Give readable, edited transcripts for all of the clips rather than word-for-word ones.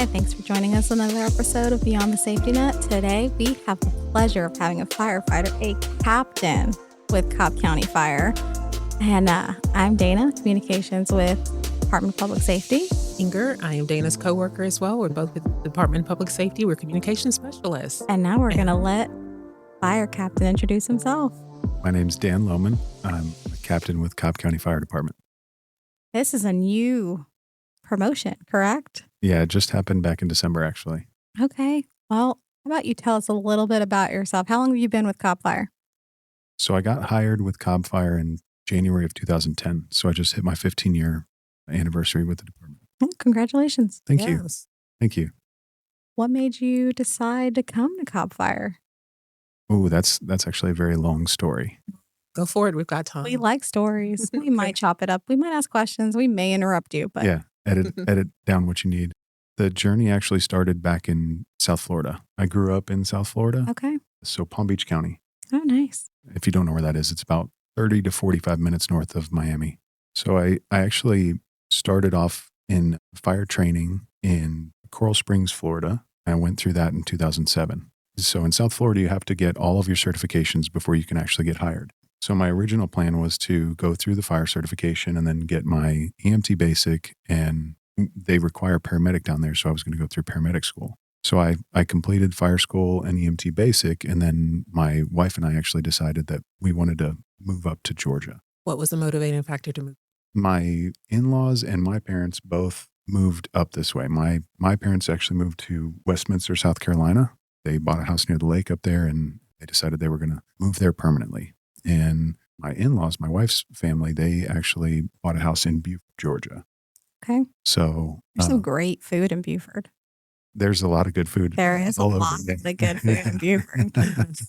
and thanks for joining us on another episode of Beyond the Safety Net. Today, we have the pleasure of having a firefighter, a captain with Cobb County Fire. And I'm Dana, communications with Department of Public Safety. Inger, I am Dana's coworker as well. We're both with the Department of Public Safety. We're communication specialists. And now we're going to let Fire Captain introduce himself. My name's Dan Lohman. I'm a captain with Cobb County Fire Department. This is a new promotion, correct? Yeah, it just happened back in December, actually. Okay. Well, how about you tell us a little bit about yourself? How long have you been with Cobb Fire? So I got hired with Cobb Fire in January of 2010. So I just hit my 15-year anniversary with the department. Congratulations. Thank you. Thank you. What made you decide to come to Cobb Fire? Oh, that's actually a very long story. Go for it. We've got time. We like stories. We might chop it up. We might ask questions. We may interrupt you, but Yeah, edit down what you need. The journey actually started back in South Florida. I grew up in South Florida, okay. so Palm Beach County. Oh, nice. If you don't know where that is, it's about 30 to 45 minutes north of Miami. So I actually started off in fire training in Coral Springs, Florida. I went through that in 2007. So in South Florida, you have to get all of your certifications before you can actually get hired. So my original plan was to go through the fire certification and then get my EMT basic, and they require paramedic down there. So I was going to go through paramedic school. So I completed fire school and EMT basic. And then my wife and I actually decided that we wanted to move up to Georgia. What was the motivating factor to move? My in-laws and my parents both moved up this way. My parents actually moved to Westminster, South Carolina. They bought a house near the lake up there, and they decided they were going to move there permanently. And my in-laws, my wife's family, they actually bought a house in Beaufort, Georgia. Okay. So There's some great food in Beaufort. there's a lot of good food. There is a all over lot there. of good food in Beaufort.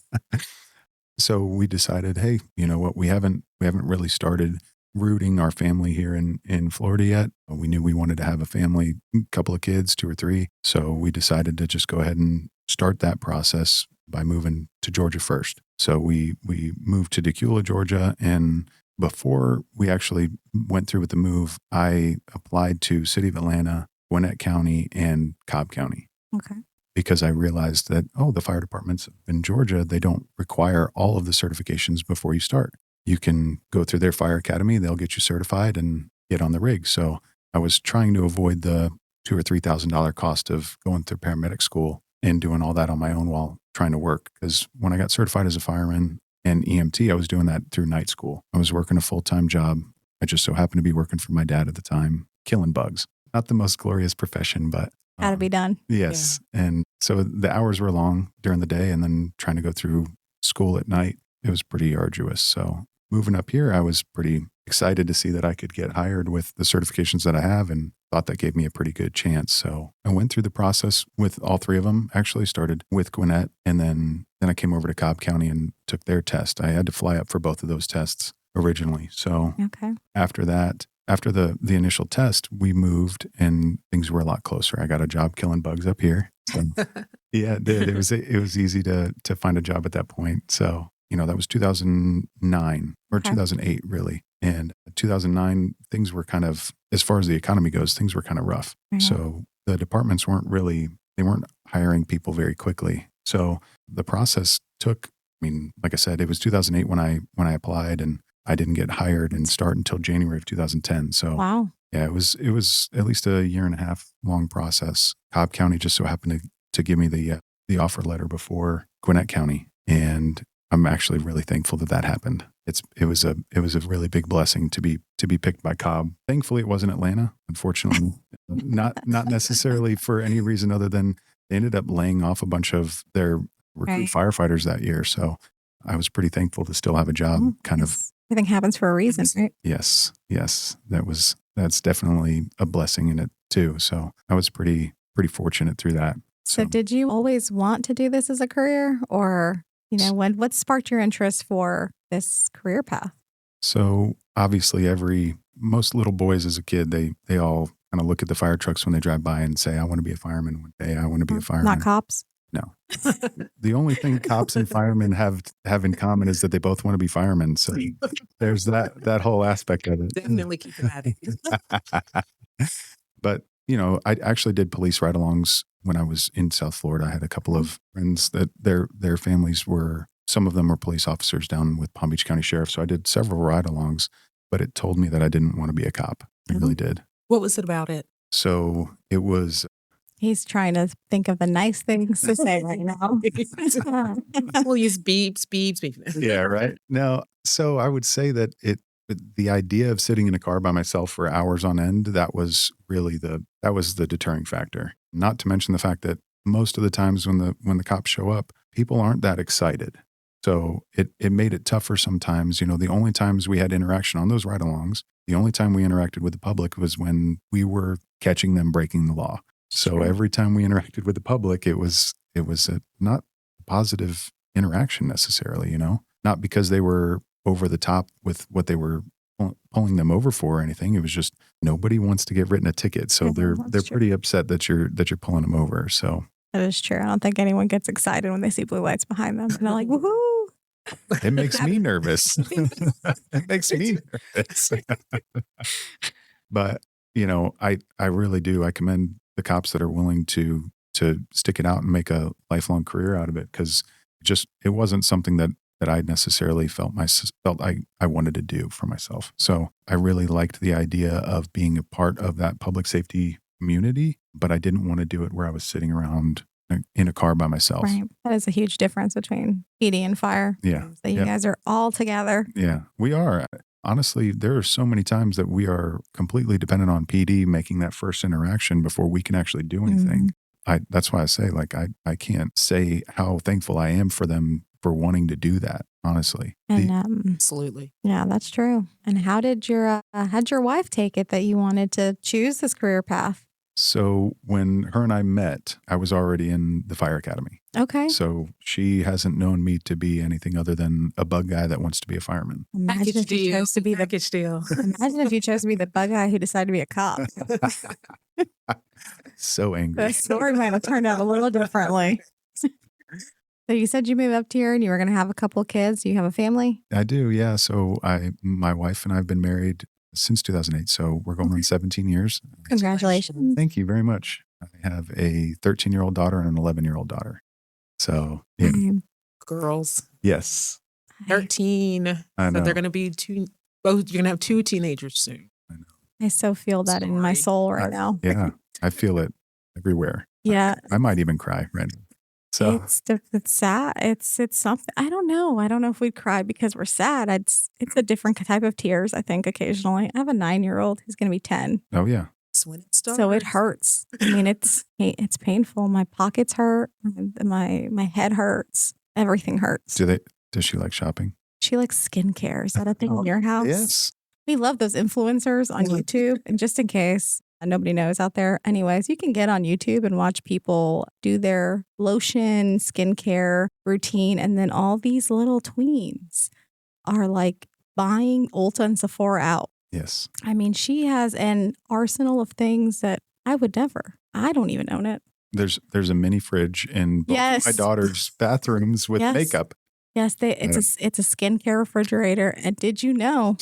So we decided, hey, you know what? We haven't really started rooting our family here in Florida yet. We knew we wanted to have a family, a couple of kids, 2 or 3. So we decided to just go ahead and start that process by moving to Georgia first. So we moved to Decula, Georgia. And before we actually went through with the move, I applied to City of Atlanta, Gwinnett County, and Cobb County. Okay. Because I realized that, the fire departments in Georgia, they don't require all of the certifications before you start. You can go through their fire academy, they'll get you certified and get on the rig. So I was trying to avoid the $2,000 or $3,000 cost of going through paramedic school and doing all that on my own while trying to work. Because when I got certified as a fireman and EMT, I was doing that through night school. I was working a full-time job. I just so happened to be working for my dad at the time, killing bugs. Not the most glorious profession, but Gotta be done. yes. Yeah. And so the hours were long during the day, and then trying to go through school at night, it was pretty arduous. So moving up here, I was pretty excited to see that I could get hired with the certifications that I have, and thought that gave me a pretty good chance. So I went through the process with all 3 of them. Actually started with Gwinnett, and then I came over to Cobb County and took their test. I had to fly up for both of those tests originally. So Okay. after that, after the initial test, we moved and things were a lot closer. I got a job killing bugs up here. So, yeah, it did. It was easy to find a job at that point. So, that was 2009 or Okay. 2008 really. And 2009, things were kind of, as far as the economy goes, things were kind of rough. Mhm. So the departments they weren't hiring people very quickly. So the process took, like I said, it was 2008 when I applied, and I didn't get hired and start until January of 2010. So Wow. yeah, it was at least a year and a half long process. Cobb County just so happened to give me the offer letter before Gwinnett County, and I'm actually really thankful that happened. It was a really big blessing to be picked by Cobb. Thankfully, it wasn't Atlanta. Unfortunately, not necessarily for any reason other than they ended up laying off a bunch of their recruit Right. firefighters that year. So I was pretty thankful to still have a job. Oh, Kind of. yes. Everything happens for a reason, right? Yes. That's definitely a blessing in it too. So I was pretty fortunate through that. So did you always want to do this as a career, or, what sparked your interest for this career path? So obviously most little boys as a kid, they all kind of look at the fire trucks when they drive by and say, I want to be a fireman one day. I want to be a fireman. Not cops? No. The only thing cops and firemen have in common is that they both want to be firemen. So there's that whole aspect of it. Definitely keep it at it. But I actually did police ride-alongs when I was in South Florida. I had a couple of friends that their families were, some of them were police officers down with Palm Beach County Sheriff. So I did several ride-alongs, but it told me that I didn't want to be a cop. It really did. What was it about it? So it was, He's trying to think of the nice things to say right now. We'll use beeps. yeah, right. No, so I would say that the idea of sitting in a car by myself for hours on end, that was really the deterring factor. Not to mention the fact that most of the times when the cops show up, people aren't that excited. So it made it tougher sometimes. The only times we had interaction on those ride-alongs, the only time we interacted with the public was when we were catching them breaking the law. So every time we interacted with the public, it was not a positive interaction necessarily, not because they were over the top with what they were pulling them over for or anything. It was just nobody wants to get written a ticket. So they're pretty upset that you're pulling them over. So that is true. I don't think anyone gets excited when they see blue lights behind them. And they're like, woohoo. It makes me nervous. It makes me nervous. But, I really do. I commend the cops that are willing to stick it out and make a lifelong career out of it, because it wasn't something that I necessarily felt I wanted to do for myself. So I really liked the idea of being a part of that public safety community, but I didn't want to do it where I was sitting around in a car by myself. Right. That is a huge difference between PD and fire. Yeah. So you guys are all together. Yeah, we are. Honestly, there are so many times that we are completely dependent on PD making that first interaction before we can actually do anything. That's why I say, I can't say how thankful I am for them for wanting to do that, honestly. And Absolutely. yeah, that's true. And how did your wife take it that you wanted to choose this career path? So when her and I met, I was already in the fire academy. Okay. So she hasn't known me to be anything other than a bug guy that wants to be a fireman. Imagine if you chose to be package deal. Imagine if you chose to be the bug guy who decided to be a cop. So angry. The story might have turned out a little differently. So you said you moved up here and you were going to have a couple of kids. Do you have a family? I do, yeah. So my wife and I have been married since 2008. So we're going on 17 years. Congratulations. Thank you very much. I have a 13-year-old daughter and an 11-year-old daughter. So, yeah. Girls. Yes. 13. I know. So they're going to be you're going to have two teenagers soon. I know. I so feel that in my soul right now. Yeah. I feel it everywhere. Yeah. I might even cry right now. So it's sad. It's something. I don't know. I don't know if we'd cry because we're sad. It's a different type of tears, I think, occasionally. I have a 9-year-old who's going to be 10. oh yeah. That's when it starts. So it hurts. I mean, it's painful. My pockets hurt. My head hurts. Everything hurts. Does she like shopping? She likes skincare. Is that a thing in your house? Yes. We love those influencers on YouTube. And just in case nobody knows out there, anyways, you can get on YouTube and watch people do their lotion, skincare routine. And then all these little tweens are like buying Ulta and Sephora out. Yes. I mean, she has an arsenal of things that I would never. I don't even own it. There's a mini fridge in both of my daughter's bathrooms with makeup. Yes, it's a skincare refrigerator. And did you know?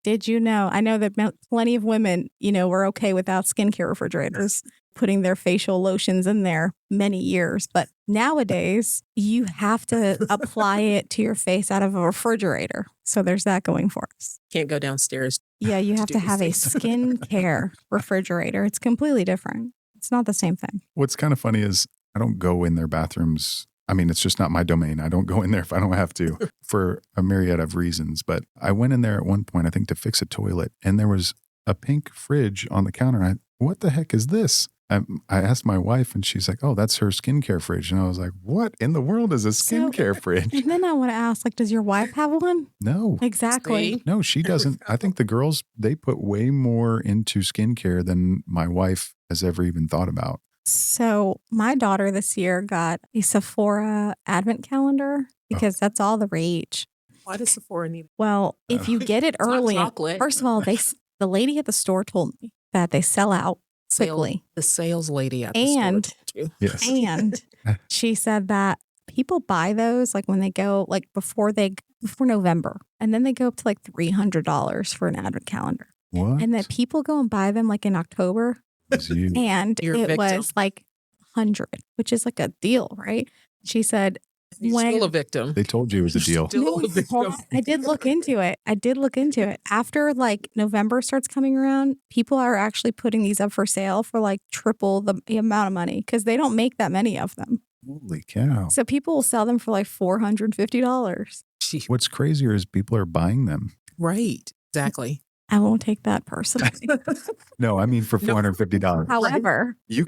I know that plenty of women, were okay without skincare refrigerators, putting their facial lotions in there many years. But nowadays, you have to apply it to your face out of a refrigerator. So there's that going for us. Can't go downstairs. Yeah, you have to have a skincare refrigerator. It's completely different. It's not the same thing. What's kind of funny is I don't go in their bathrooms. I mean, it's just not my domain. I don't go in there if I don't have to for a myriad of reasons. But I went in there at one point, I think, to fix a toilet. And there was a pink fridge on the counter. What the heck is this? I asked my wife and she's like, oh, that's her skincare fridge. And I was like, what in the world is a skincare fridge? And then I want to ask, does your wife have one? No. Exactly. No, she doesn't. I think the girls, they put way more into skincare than my wife has ever even thought about. So my daughter this year got a Sephora advent calendar because that's all the rage. Why does Sephora need it? Well, if you get it early, chocolate. First of all, the lady at the store told me that they sell out quickly. The sales lady at the store. Yes. And she said that people buy those when they go before November, and then they go up to $300 for an advent calendar. What? And that people go and buy them in October It's you. And You're a it victim. was like 100, which is like a deal, right? She said, You're when still a victim. They told you it was a deal. Still a victim. I did look into it. After like November starts coming around, people are actually putting these up for sale for like triple the amount of money because they don't make that many of them. Holy cow. So people will sell them for like $450. Gee, What's crazier is people are buying them. right. Exactly. I won't take that personally. No, I mean for No. $450. However, You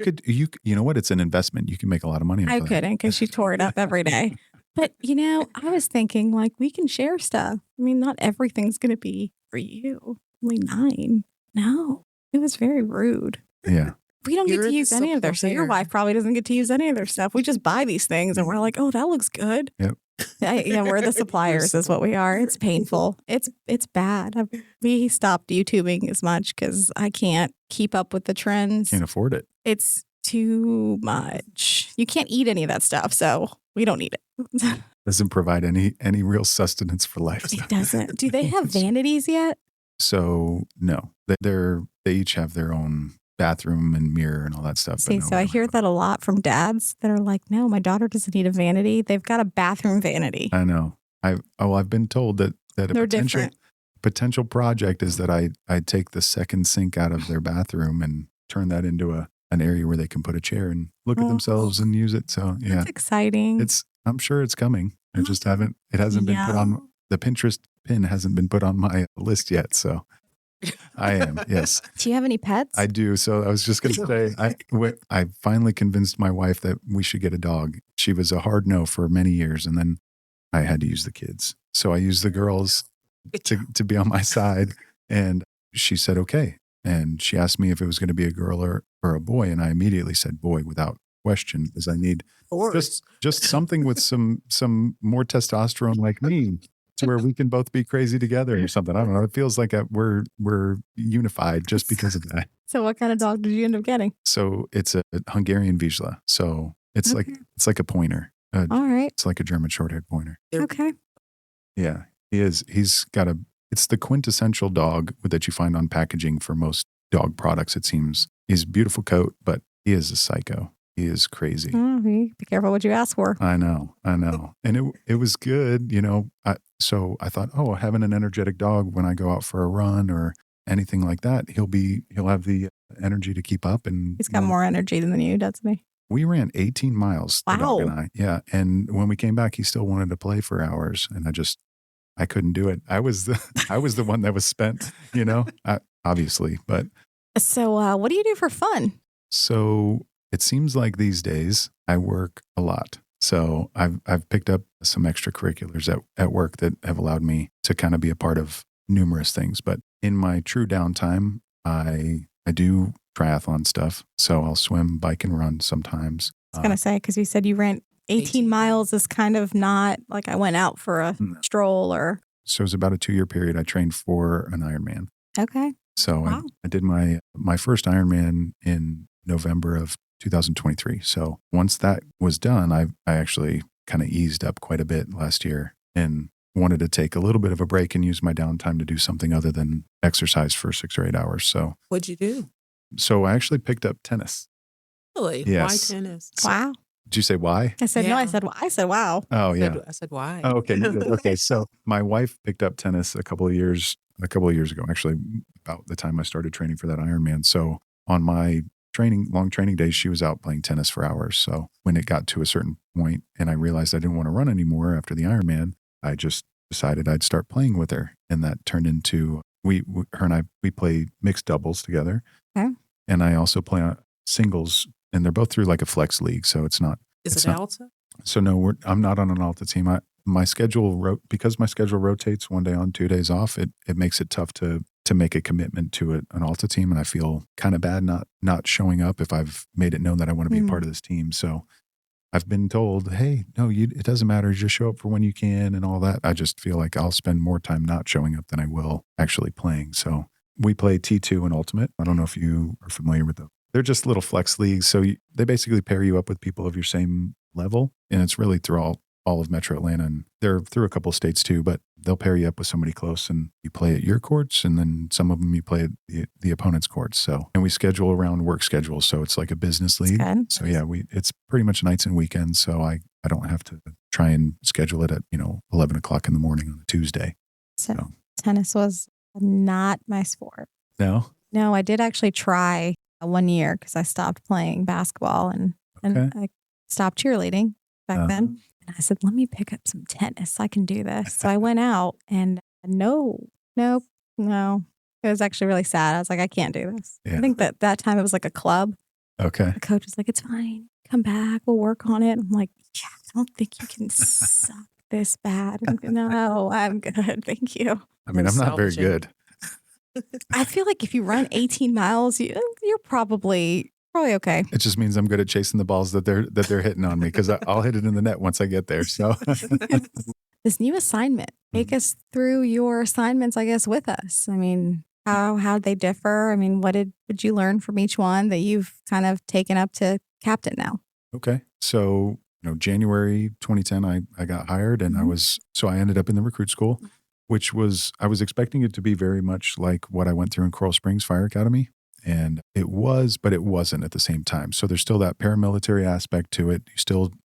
know what? It's an investment. You can make a lot of money. I off of that. couldn't because she tore it up every day. But, I was thinking like we can share stuff. I mean, not everything's going to be for you. Only 9. No, it was very rude. Yeah. We don't get You're to the use any of their stuff. Your supplier. wife probably doesn't get to use any of their stuff. We just buy these things and we're like, oh, that looks good. Yep. Yeah, we're the suppliers is what we are. It's painful. It's bad. We stopped YouTubing as much because I can't keep up with the trends. Can't afford it. It's too much. You can't eat any of that stuff, so we don't need it. Doesn't provide any real sustenance for life. It doesn't. Do they have vanities yet? So no, they each have their own bathroom and mirror and all that stuff. See, but no, so I hear that a lot from dads that are like, no, my daughter doesn't need a vanity. They've got a bathroom vanity. I know. I've been told that a They're different. potential project is that I take the second sink out of their bathroom and turn that into an area where they can put a chair and look at themselves and use it. So yeah, That's exciting. I'm sure it's coming. I just it hasn't been put on the Pinterest pin hasn't been put on my list yet. So I am. Yes. Do you have any pets? I do. So I was just going to say, I finally convinced my wife that we should get a dog. She was a hard no for many years. And then I had to use the kids. So I used the girls to be on my side. And she said, okay. And she asked me if it was going to be a girl or a boy. And I immediately said boy without question, because I need just something with some more testosterone like me, to where we can both be crazy together or something. I don't know. It feels like we're unified just because of that. So what kind of dog did you end up getting? So it's a Hungarian Vizsla. So it's like a pointer. All right. It's like a German short-haired pointer. Okay. Yeah, he is. It's the quintessential dog that you find on packaging for most dog products, it seems. He's a beautiful coat, but he is a psycho. He is crazy. Oh, be careful what you ask for. I know. And it was good, so I thought, having an energetic dog when I go out for a run or anything like that, he'll have the energy to keep up. And He's got more energy than you, doesn't he? we ran 18 miles, the dog and Wow. I. Yeah. And when we came back, he still wanted to play for hours. And I couldn't do it. I was the one that was spent, obviously. But So what do you do for fun? so it seems like these days I work a lot. So I've picked up some extracurriculars at work that have allowed me to kind of be a part of numerous things. But in my true downtime, I do triathlon stuff. So I'll swim, bike, and run sometimes. I was going to say, because you said you ran 18 miles is kind of not like I went out for a stroll or. So it was about a 2-year period. I trained for an Ironman. Okay. So Wow. I did my first Ironman in November of 2023. So once that was done, I actually kind of eased up quite a bit last year and wanted to take a little bit of a break and use my downtime to do something other than exercise for 6 or 8 hours. What'd you do? So I actually picked up tennis. Really? Yes. Why tennis? Wow. Did you say why? I said, no, Yeah. I said, wow. Oh, yeah. I said why? Oh, okay. You did. Okay. So my wife picked up tennis a couple of years ago, actually, about the time I started training for that Ironman. So on my long training days, she was out playing tennis for hours. So when it got to a certain point and I realized I didn't want to run anymore after the Ironman, I just decided I'd start playing with her. And that turned into, her and I play mixed doubles together. Okay. And I also play singles, and they're both through like a flex league. So it's not. Is it's it not- Alta? So no, I'm not on an Alta team. My schedule because my schedule rotates 1 day on, 2 days off. It makes it tough to make a commitment to an Alta team, and I feel kind of bad not showing up if I've made it known that I want to be a part of this team. So I've been told, hey, no, it doesn't matter. Just show up for when you can and all that. I just feel like I'll spend more time not showing up than I will actually playing. So we play T2 and Ultimate. I don't know if you are familiar with them. They're just little flex leagues. So they basically pair you up with people of your same level. And it's really through all all of Metro Atlanta, and they're through a couple of states too, but they'll pair you up with somebody close and you play at your courts, and then some of them you play at the opponent's courts. So, and we schedule around work schedules. So it's like a business league. good. So yeah, it's pretty much nights and weekends. So I don't have to try and schedule it at, 11 o'clock in the morning on a Tuesday. So tennis was not my sport. No? No, I did actually try 1 year because I stopped playing basketball and I stopped cheerleading back then. And I said, let me pick up some tennis. I can do this. So I went out and no. It was actually really sad. I was like, I can't do this. Yeah. I think that time it was like a club. Okay. The coach was like, it's fine. Come back. We'll work on it. I'm like, yeah, I don't think you can suck this bad. No, I'm good. Thank you. I mean, I'm not very good. I feel like if you run 18 miles, you're probably okay. It just means I'm good at chasing the balls that they're hitting on me, because I'll hit it in the net once I get there. So This new assignment, take us through your assignments, I guess, with us. I mean, how they differ? I mean, what did you learn from each one that you've kind of taken up to captain now? Okay. So, January 2010, I got hired, and I ended up in the recruit school, which I was expecting it to be very much like what I went through in Coral Springs Fire Academy. And it was, but it wasn't at the same time. So there's still that paramilitary aspect to it.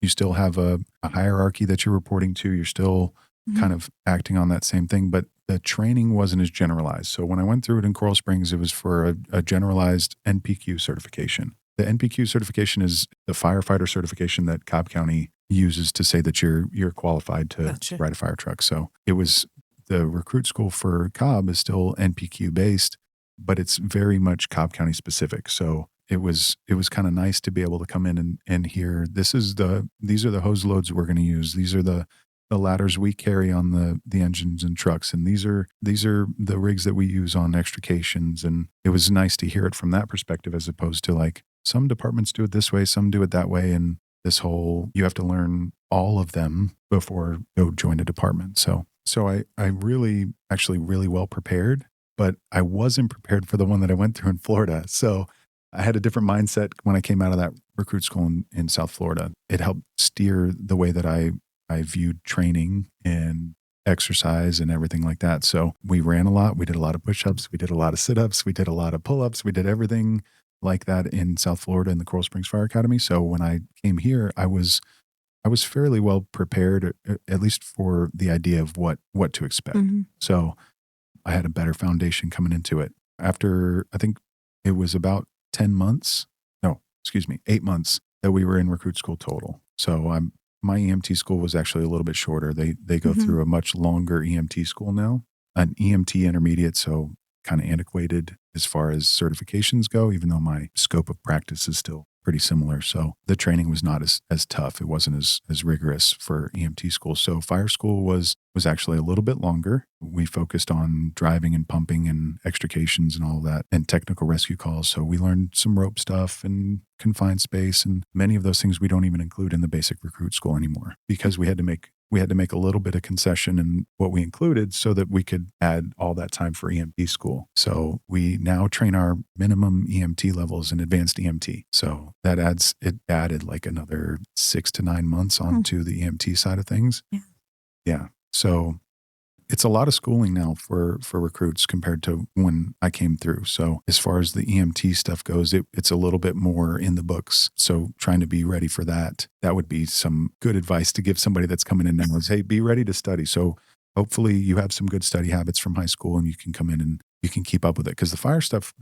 You still have a hierarchy that you're reporting to. You're still kind of acting on that same thing, but the training wasn't as generalized. So when I went through it in Coral Springs, it was for a generalized NPQ certification. The NPQ certification is the firefighter certification that Cobb County uses to say that you're qualified to ride a fire truck. So it was, the recruit school for Cobb is still NPQ based, but it's very much Cobb County specific. So it was kind of nice to be able to come in and hear, these are the hose loads we're going to use. These are the ladders we carry on the engines and trucks. And these are the rigs that we use on extrications. And it was nice to hear it from that perspective, as opposed to like, some departments do it this way, some do it that way. And this whole, you have to learn all of them before you go join a department. So I really well prepared, but I wasn't prepared for the one that I went through in Florida. So I had a different mindset when I came out of that recruit school in South Florida. It helped steer the way that I viewed training and exercise and everything like that. So we ran a lot. We did a lot of push-ups. We did a lot of sit-ups. We did a lot of pull-ups. We did everything like that in South Florida in the Coral Springs Fire Academy. So when I came here, I was fairly well prepared, at least for the idea of what to expect. So I had a better foundation coming into it. After, I think it was about 8 months that we were in recruit school total. So my EMT school was actually a little bit shorter. They go through a much longer EMT school now, an EMT intermediate. So kind of antiquated as far as certifications go, even though my scope of practice is still pretty similar. So the training was not as tough. It wasn't as rigorous for EMT school. So fire school was actually a little bit longer. We focused on driving and pumping and extrications and all that, and technical rescue calls. So we learned some rope stuff and confined space, and many of those things we don't even include in the basic recruit school anymore, because we had to make a little bit of concession in what we included so that we could add all that time for EMT school. So we now train our minimum EMT levels in advanced EMT. So it added like another 6 to 9 months onto the EMT side of things. Yeah. So it's a lot of schooling now for recruits compared to when I came through. So as far as the EMT stuff goes, it's a little bit more in the books. So trying to be ready for that would be some good advice to give somebody that's coming in now is, hey, be ready to study. So hopefully you have some good study habits from high school and you can come in and you can keep up with it. Because the fire stuff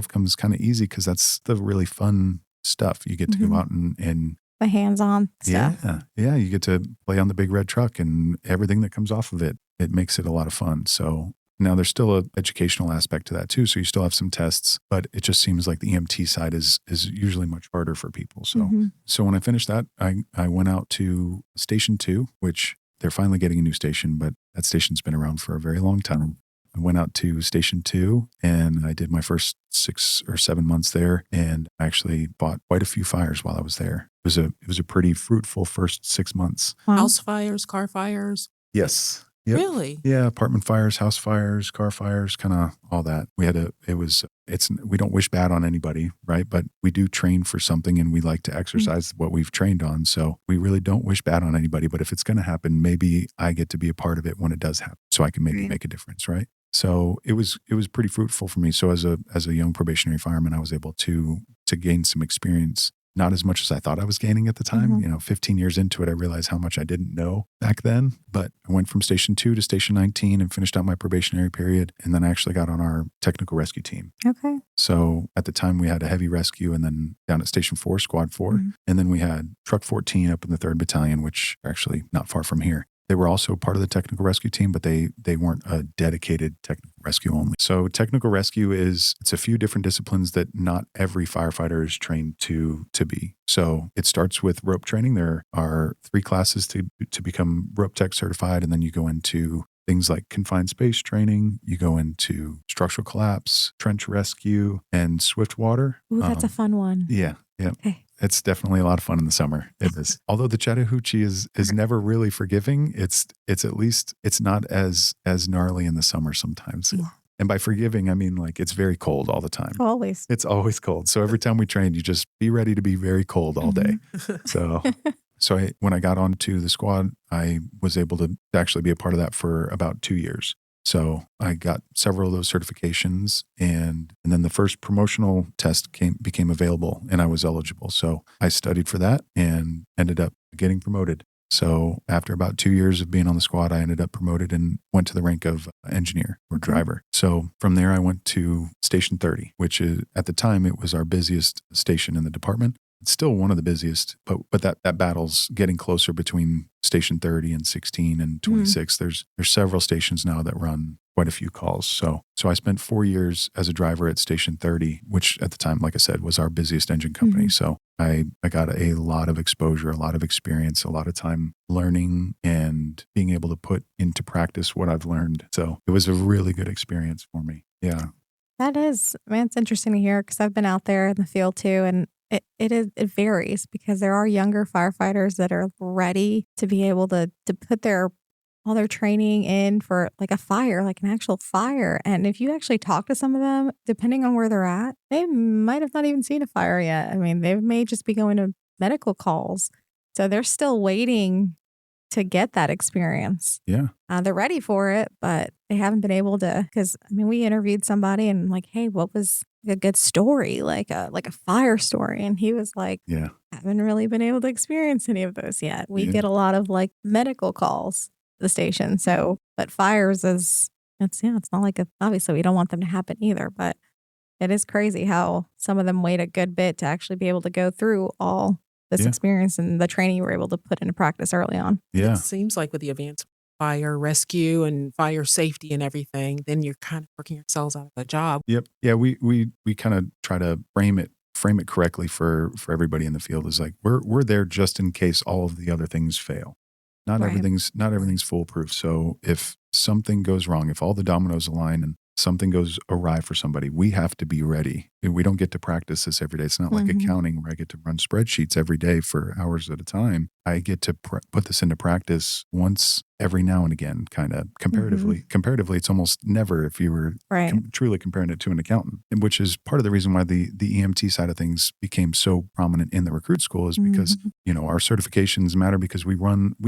comes kind of easy, because that's the really fun stuff. You get to go out and the hands-on stuff. Yeah. You get to play on the big red truck and everything that comes off of it. It makes it a lot of fun. So now there's still an educational aspect to that too. So you still have some tests, but it just seems like the EMT side is usually much harder for people. So when I finished that, I went out to Station 2, which they're finally getting a new station, but that station's been around for a very long time. I went out to Station 2 and I did my first 6 or 7 months there, and I actually bought quite a few fires while I was there. It was a pretty fruitful first 6 months. House fires, car fires. Yes. Yep. Really? Yeah, apartment fires, house fires, car fires, kind of all that. We don't wish bad on anybody, right? But we do train for something and we like to exercise what we've trained on. So we really don't wish bad on anybody. But if it's going to happen, maybe I get to be a part of it when it does happen so I can maybe make a difference, right? So it was pretty fruitful for me. So as a young probationary fireman, I was able to gain some experience. Not as much as I thought I was gaining at the time. 15 years into it, I realized how much I didn't know back then. But I went from Station 2 to Station 19 and finished out my probationary period. And then I actually got on our technical rescue team. Okay. So at the time, we had a heavy rescue, and then down at Station 4, Squad 4. And then we had Truck 14 up in the 3rd Battalion, which are actually not far from here. They were also part of the technical rescue team, but they weren't a dedicated technical rescue only. So technical rescue it's a few different disciplines that not every firefighter is trained to be. So it starts with rope training. There are 3 classes to become rope tech certified, and then you go into things like confined space training. You go into structural collapse, trench rescue, and swift water. Ooh, that's a fun one. Yeah. Okay. It's definitely a lot of fun in the summer. It is. Although the Chattahoochee is never really forgiving, it's at least it's not as gnarly in the summer sometimes. Yeah. And by forgiving, I mean like it's very cold all the time. Always. It's always cold. So every time we train, you just be ready to be very cold all day. So when I got onto the squad, I was able to actually be a part of that for about 2 years. So I got several of those certifications, and then the first promotional test became available, and I was eligible. So I studied for that and ended up getting promoted. So after about 2 years of being on the squad, I ended up promoted and went to the rank of engineer or driver. So from there, I went to Station 30, which is at the time it was our busiest station in the department. It's still one of the busiest, but that battle's getting closer between Station 30 and 16 and 26. There's several stations now that run quite a few calls. So I spent 4 years as a driver at Station 30, which at the time, like I said, was our busiest engine company. So I got a lot of exposure, a lot of experience, a lot of time learning and being able to put into practice what I've learned. So it was a really good experience for me. Yeah. That is, man, it's interesting to hear because I've been out there in the field too. And it varies because there are younger firefighters that are ready to be able to put all their training in for like a fire, like an actual fire. And if you actually talk to some of them, depending on where they're at, they might have not even seen a fire yet. I mean, they may just be going to medical calls. So they're still waiting to get that experience. Yeah. They're ready for it, but they haven't been able to, because I mean, we interviewed somebody and like, hey, what was a good story, like a fire story? And he was like, Yeah. haven't really been able to experience any of those yet. We get a lot of like medical calls to the station. So, but fires it's not like obviously we don't want them to happen either, but it is crazy how some of them wait a good bit to actually be able to go through all this experience and the training you were able to put into practice early on. Yeah. It seems like with the advanced fire rescue and fire safety and everything, then you're kind of working yourselves out of a job. Yep. Yeah. We kind of try to frame it correctly for everybody in the field is like, we're there just in case all of the other things fail. Not everything's foolproof. So if something goes wrong, if all the dominoes align and something goes awry for somebody, we have to be ready. We don't get to practice this every day. It's not like accounting where I get to run spreadsheets every day for hours at a time. I get to put this into practice once every now and again, kind of comparatively. Comparatively, it's almost never if you were truly comparing it to an accountant, which is part of the reason why the EMT side of things became so prominent in the recruit school is because, our certifications matter because we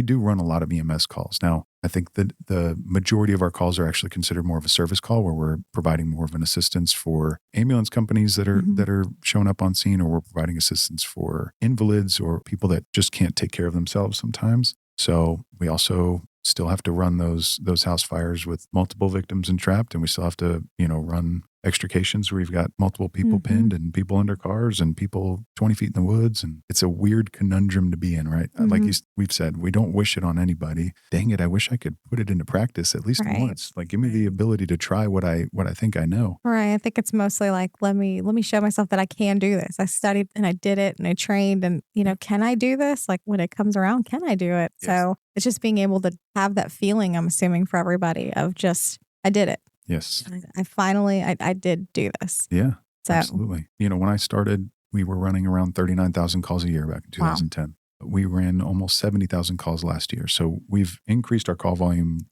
do run a lot of EMS calls. Now, I think that the majority of our calls are actually considered more of a service call where we're providing more of an assistance for ambulance companies that are showing up on scene, or we're providing assistance for invalids or people that just can't take care of themselves sometimes. So we also still have to run those house fires with multiple victims entrapped, and we still have to, run extrications where you've got multiple people pinned and people under cars and people 20 feet in the woods. And it's a weird conundrum to be in, right? Like we've said, we don't wish it on anybody. Dang it, I wish I could put it into practice at least once. Like, give me the ability to try what I think I know. Right. I think it's mostly like, let me show myself that I can do this. I studied and I did it and I trained and, can I do this? Like when it comes around, can I do it? Yes. So it's just being able to have that feeling, I'm assuming, for everybody of just, I did it. Yes. I finally did do this. Yeah, so. Absolutely. When I started, we were running around 39,000 calls a year back in 2010. Wow. We ran almost 70,000 calls last year. So we've increased our call volume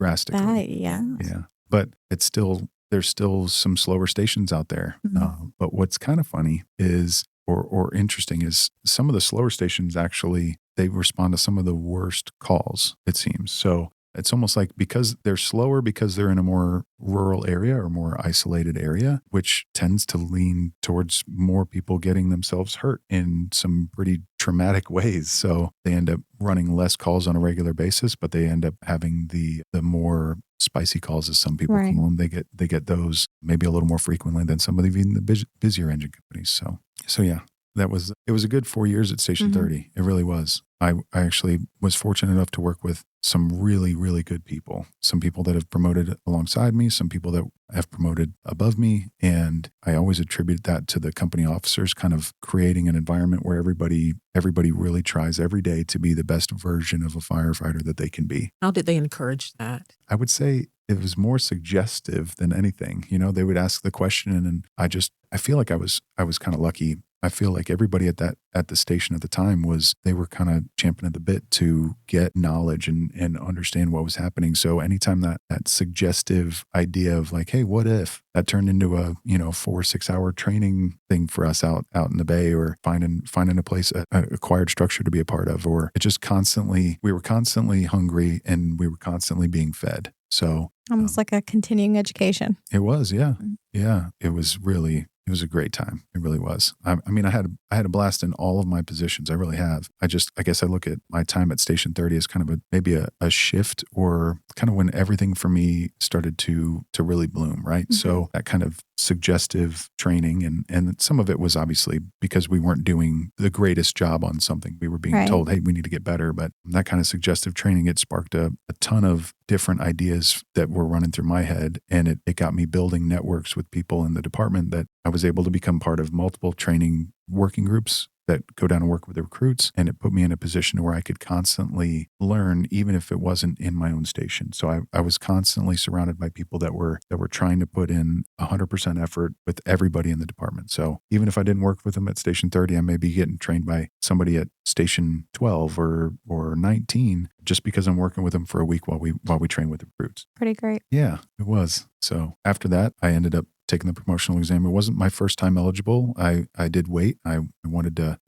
drastically. Yeah. Yeah. But there's still some slower stations out there. But what's kind of funny is, or interesting is, some of the slower stations actually, they respond to some of the worst calls, it seems. So it's almost like, because they're slower, because they're in a more rural area or more isolated area, which tends to lean towards more people getting themselves hurt in some pretty traumatic ways. So they end up running less calls on a regular basis, but they end up having the more spicy calls, as some people Right. call them. They get those maybe a little more frequently than some of the busier engine companies. So yeah, it was a good 4 years at Station 30. It really was. I actually was fortunate enough to work with some really, really good people, some people that have promoted alongside me, some people that have promoted above me. And I always attribute that to the company officers kind of creating an environment where everybody really tries every day to be the best version of a firefighter that they can be. How did they encourage that? I would say it was more suggestive than anything. They would ask the question, and I feel like I was kind of lucky. I feel like everybody at the station at the time they were kind of champing at the bit to get knowledge and understand what was happening. So anytime that suggestive idea of like, hey, what if, that turned into a 4 or 6 hour training thing for us out in the bay, or finding a place, a acquired structure to be a part of, or it just we were constantly hungry and we were constantly being fed. So Almost like a continuing education. it was, yeah. Yeah. It was a great time. It really was. I mean, I had a blast in all of my positions. I really have. I guess I look at my time at Station 30 as kind of maybe a shift, or kind of when everything for me started to really bloom, right? So that kind of suggestive training, and some of it was obviously because we weren't doing the greatest job on something. We were being told, hey, we need to get better. But that kind of suggestive training, it sparked a ton of different ideas that were running through my head. And it got me building networks with people in the department, that I was able to become part of multiple training working groups that go down and work with the recruits. And it put me in a position where I could constantly learn, even if it wasn't in my own station. So I was constantly surrounded by people that were trying to put in 100% effort with everybody in the department. So even if I didn't work with them at Station 30, I may be getting trained by somebody at Station 12 or 19, just because I'm working with them for a week while we train with the recruits. Pretty great. Yeah, it was. So after that, I ended up taking the promotional exam. It wasn't my first time eligible. I did wait. I wanted to,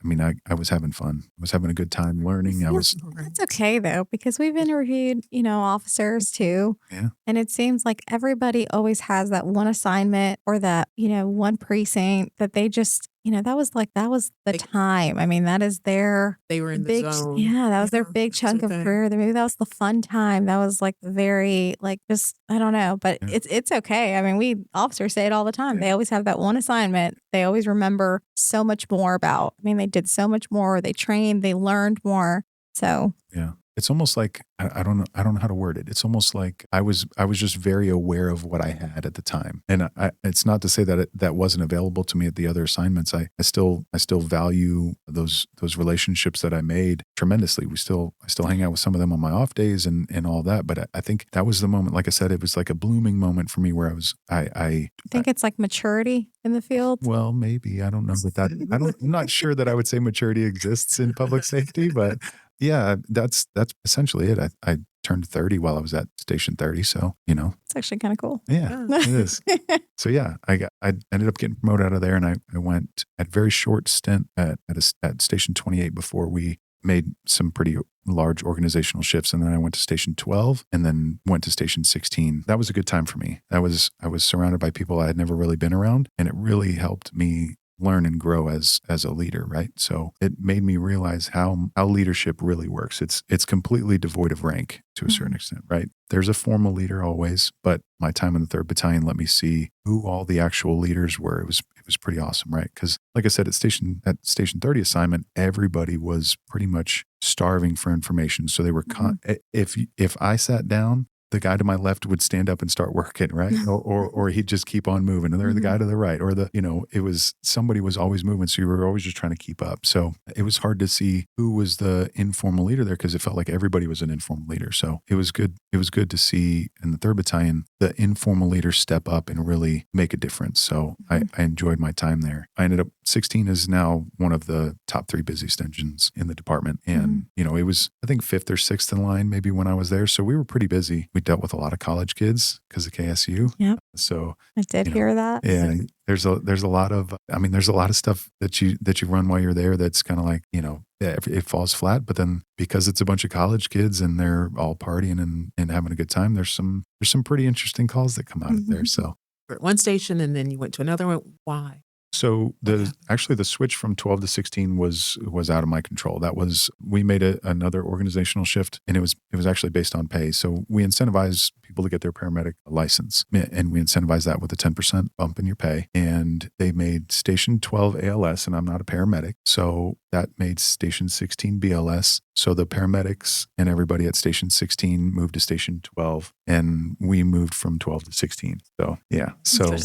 I was having fun. I was having a good time learning. That's okay though, because we've interviewed, officers too. Yeah. And it seems like everybody always has that one assignment or that, one precinct that they just, that was the time. I mean, that is their They were in the big, zone. yeah, that was their big chunk of career. Maybe that was the fun time. That was like very, just, I don't know, but it's okay. I mean, we officers say it all the time. They always have that one assignment. They always remember so much more about. I mean, they did so much more. They trained, they learned more. So yeah. It's almost like, I don't know how to word it. It's almost like I was just very aware of what I had at the time. And it's not to say that that wasn't available to me at the other assignments. I still value those relationships that I made tremendously. I still hang out with some of them on my off days and all that. But I think that was the moment, like I said, it was like a blooming moment for me where I think it's like maturity in the field. Well, maybe. I don't know that I'm not sure that I would say maturity exists in public safety, but yeah, that's essentially it. I turned 30 while I was at Station 30. So, It's actually kind of cool. Yeah, it is. So yeah, I ended up getting promoted out of there, and I went at a very short stint at Station 28 before we made some pretty large organizational shifts. And then I went to Station 12 and then went to Station 16. That was a good time for me. I was surrounded by people I had never really been around, and it really helped me learn and grow as a leader, right? So it made me realize how leadership really works. It's completely devoid of rank to a certain extent, right? There's a formal leader always, but my time in the 3rd Battalion let me see who all the actual leaders were. It was pretty awesome, right? Because like I said, at Station 30 assignment, everybody was pretty much starving for information. So they were if I sat down, the guy to my left would stand up and start working, right? Or he'd just keep on moving. And the guy to the right, or it was, somebody was always moving. So you were always just trying to keep up. So it was hard to see who was the informal leader there, because it felt like everybody was an informal leader. So it was good. It was good to see in the 3rd Battalion, the informal leaders step up and really make a difference. So I enjoyed my time there. I ended up 16 is now one of the top 3 busiest engines in the department. And, it was, I think, 5th or 6th in line maybe when I was there. So we were pretty busy. We dealt with a lot of college kids because of KSU. Yep. So I did hear that. yeah, there's a lot of, there's a lot of stuff that you run while you're there that's kind of like, it falls flat. But then because it's a bunch of college kids and they're all partying and having a good time, there's some pretty interesting calls that come out of there. So At one station and then you went to another one. Why? So the switch from 12 to 16 was out of my control. That was, we made another organizational shift, and it was actually based on pay. So we incentivize people to get their paramedic license, and we incentivize that with a 10% bump in your pay. And they made Station 12 ALS, and I'm not a paramedic, so that made Station 16 BLS. So the paramedics and everybody at Station 16 moved to Station 12, and we moved from 12 to 16. So yeah, so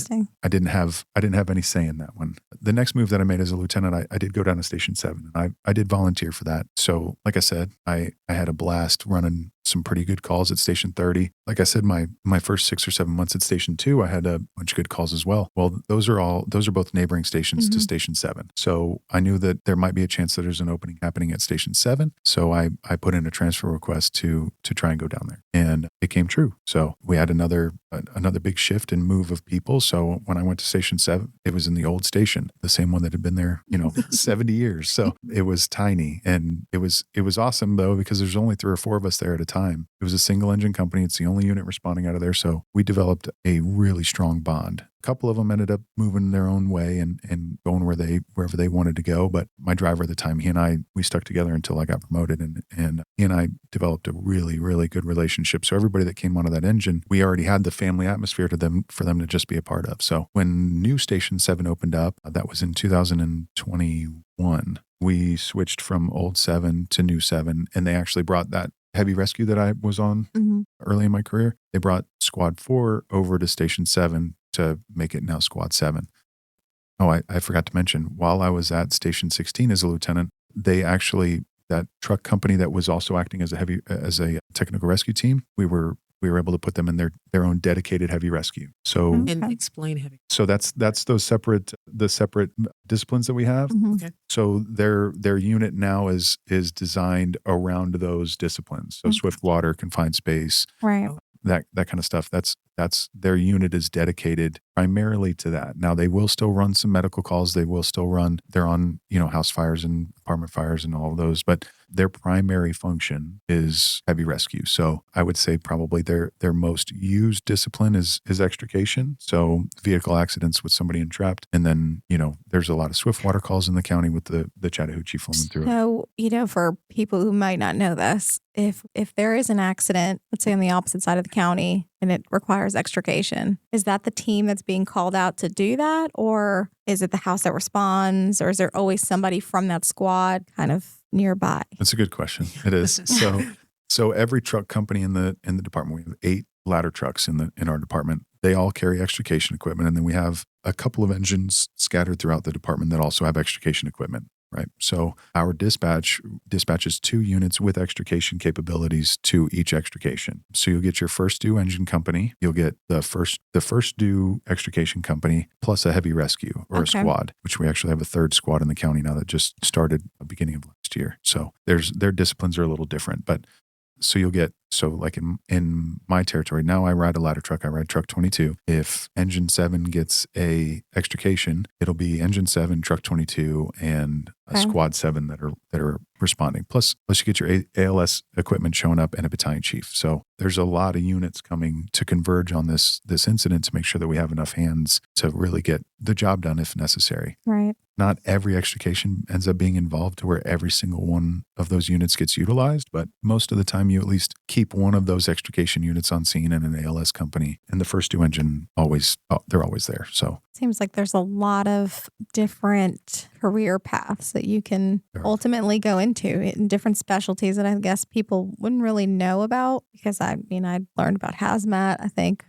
I didn't have any say in that one. The next move that I made as a lieutenant, I did go down to Station 7, and I did volunteer for that. So like I said, I had a blast running some pretty good calls at Station 30. Like I said, my first 6 or 7 months at Station 2, I had a bunch of good calls as well. Well, those are both neighboring stations to Station 7. So I knew that there might be a chance that there's an opening happening at Station 7. So I put in a transfer request to try and go down there, and it came true. So we had another big shift and move of people. So when I went to Station 7, it was in the old station, the same one that had been there, 70 years. So it was tiny, and it was awesome though, because there's only 3 or 4 of us there at a time. It was a single engine company. It's the only unit responding out of there. So we developed a really strong bond. A couple of them ended up moving their own way and going wherever they wanted to go. But my driver at the time, he and I, we stuck together until I got promoted, and he and I developed a really, really good relationship. So everybody that came onto that engine, we already had the family atmosphere for them to just be a part of. So when new Station 7 opened up, that was in 2021, we switched from old 7 to new 7, and they actually brought that heavy rescue that I was on early in my career. They brought Squad 4 over to Station 7 to make it now Squad 7. Oh, I forgot to mention, while I was at Station 16 as a lieutenant, they actually, that truck company that was also acting as a technical rescue team, we were able to put them in their own dedicated heavy rescue. So And explain heavy. So that's the separate disciplines that we have. Okay. So their unit now is designed around those disciplines. So swift water, confined space, Right. that kind of stuff. That's their unit is dedicated primarily to that. Now they will still run some medical calls. They're on, house fires and apartment fires and all of those, but their primary function is heavy rescue. So I would say probably their most used discipline is extrication. So vehicle accidents with somebody entrapped. And then, there's a lot of swift water calls in the county with the Chattahoochee flowing through it. So, for people who might not know this, if there is an accident, let's say on the opposite side of the county, and it requires extrication, is that the team that's being called out to do that? Or is it the house that responds? Or is there always somebody from that squad kind of nearby? That's a good question. It is. So every truck company in the department, we have 8 ladder trucks in our department. They all carry extrication equipment. And then we have a couple of engines scattered throughout the department that also have extrication equipment. Right. So our dispatches 2 units with extrication capabilities to each extrication. So you'll get your first due engine company. You'll get the first due extrication company plus a heavy rescue or a squad, which we actually have a 3rd squad in the county now that just started at the beginning of last year. So their disciplines are a little different, but so you'll get, like in my territory, now I ride a ladder truck. I ride truck 22. If engine 7 gets a extrication, it'll be engine 7, truck 22, and a squad 7 that are responding. Plus you get your ALS equipment showing up and a battalion chief. So there's a lot of units coming to converge on this incident to make sure that we have enough hands to really get the job done if necessary. Right. Not every extrication ends up being involved to where every single one of those units gets utilized, but most of the time you at least keep one of those extrication units on scene in an ALS company, and the first due engine they're always there. So seems like there's a lot of different career paths that you can ultimately go into in different specialties that I guess people wouldn't really know about, because I learned about hazmat, I think,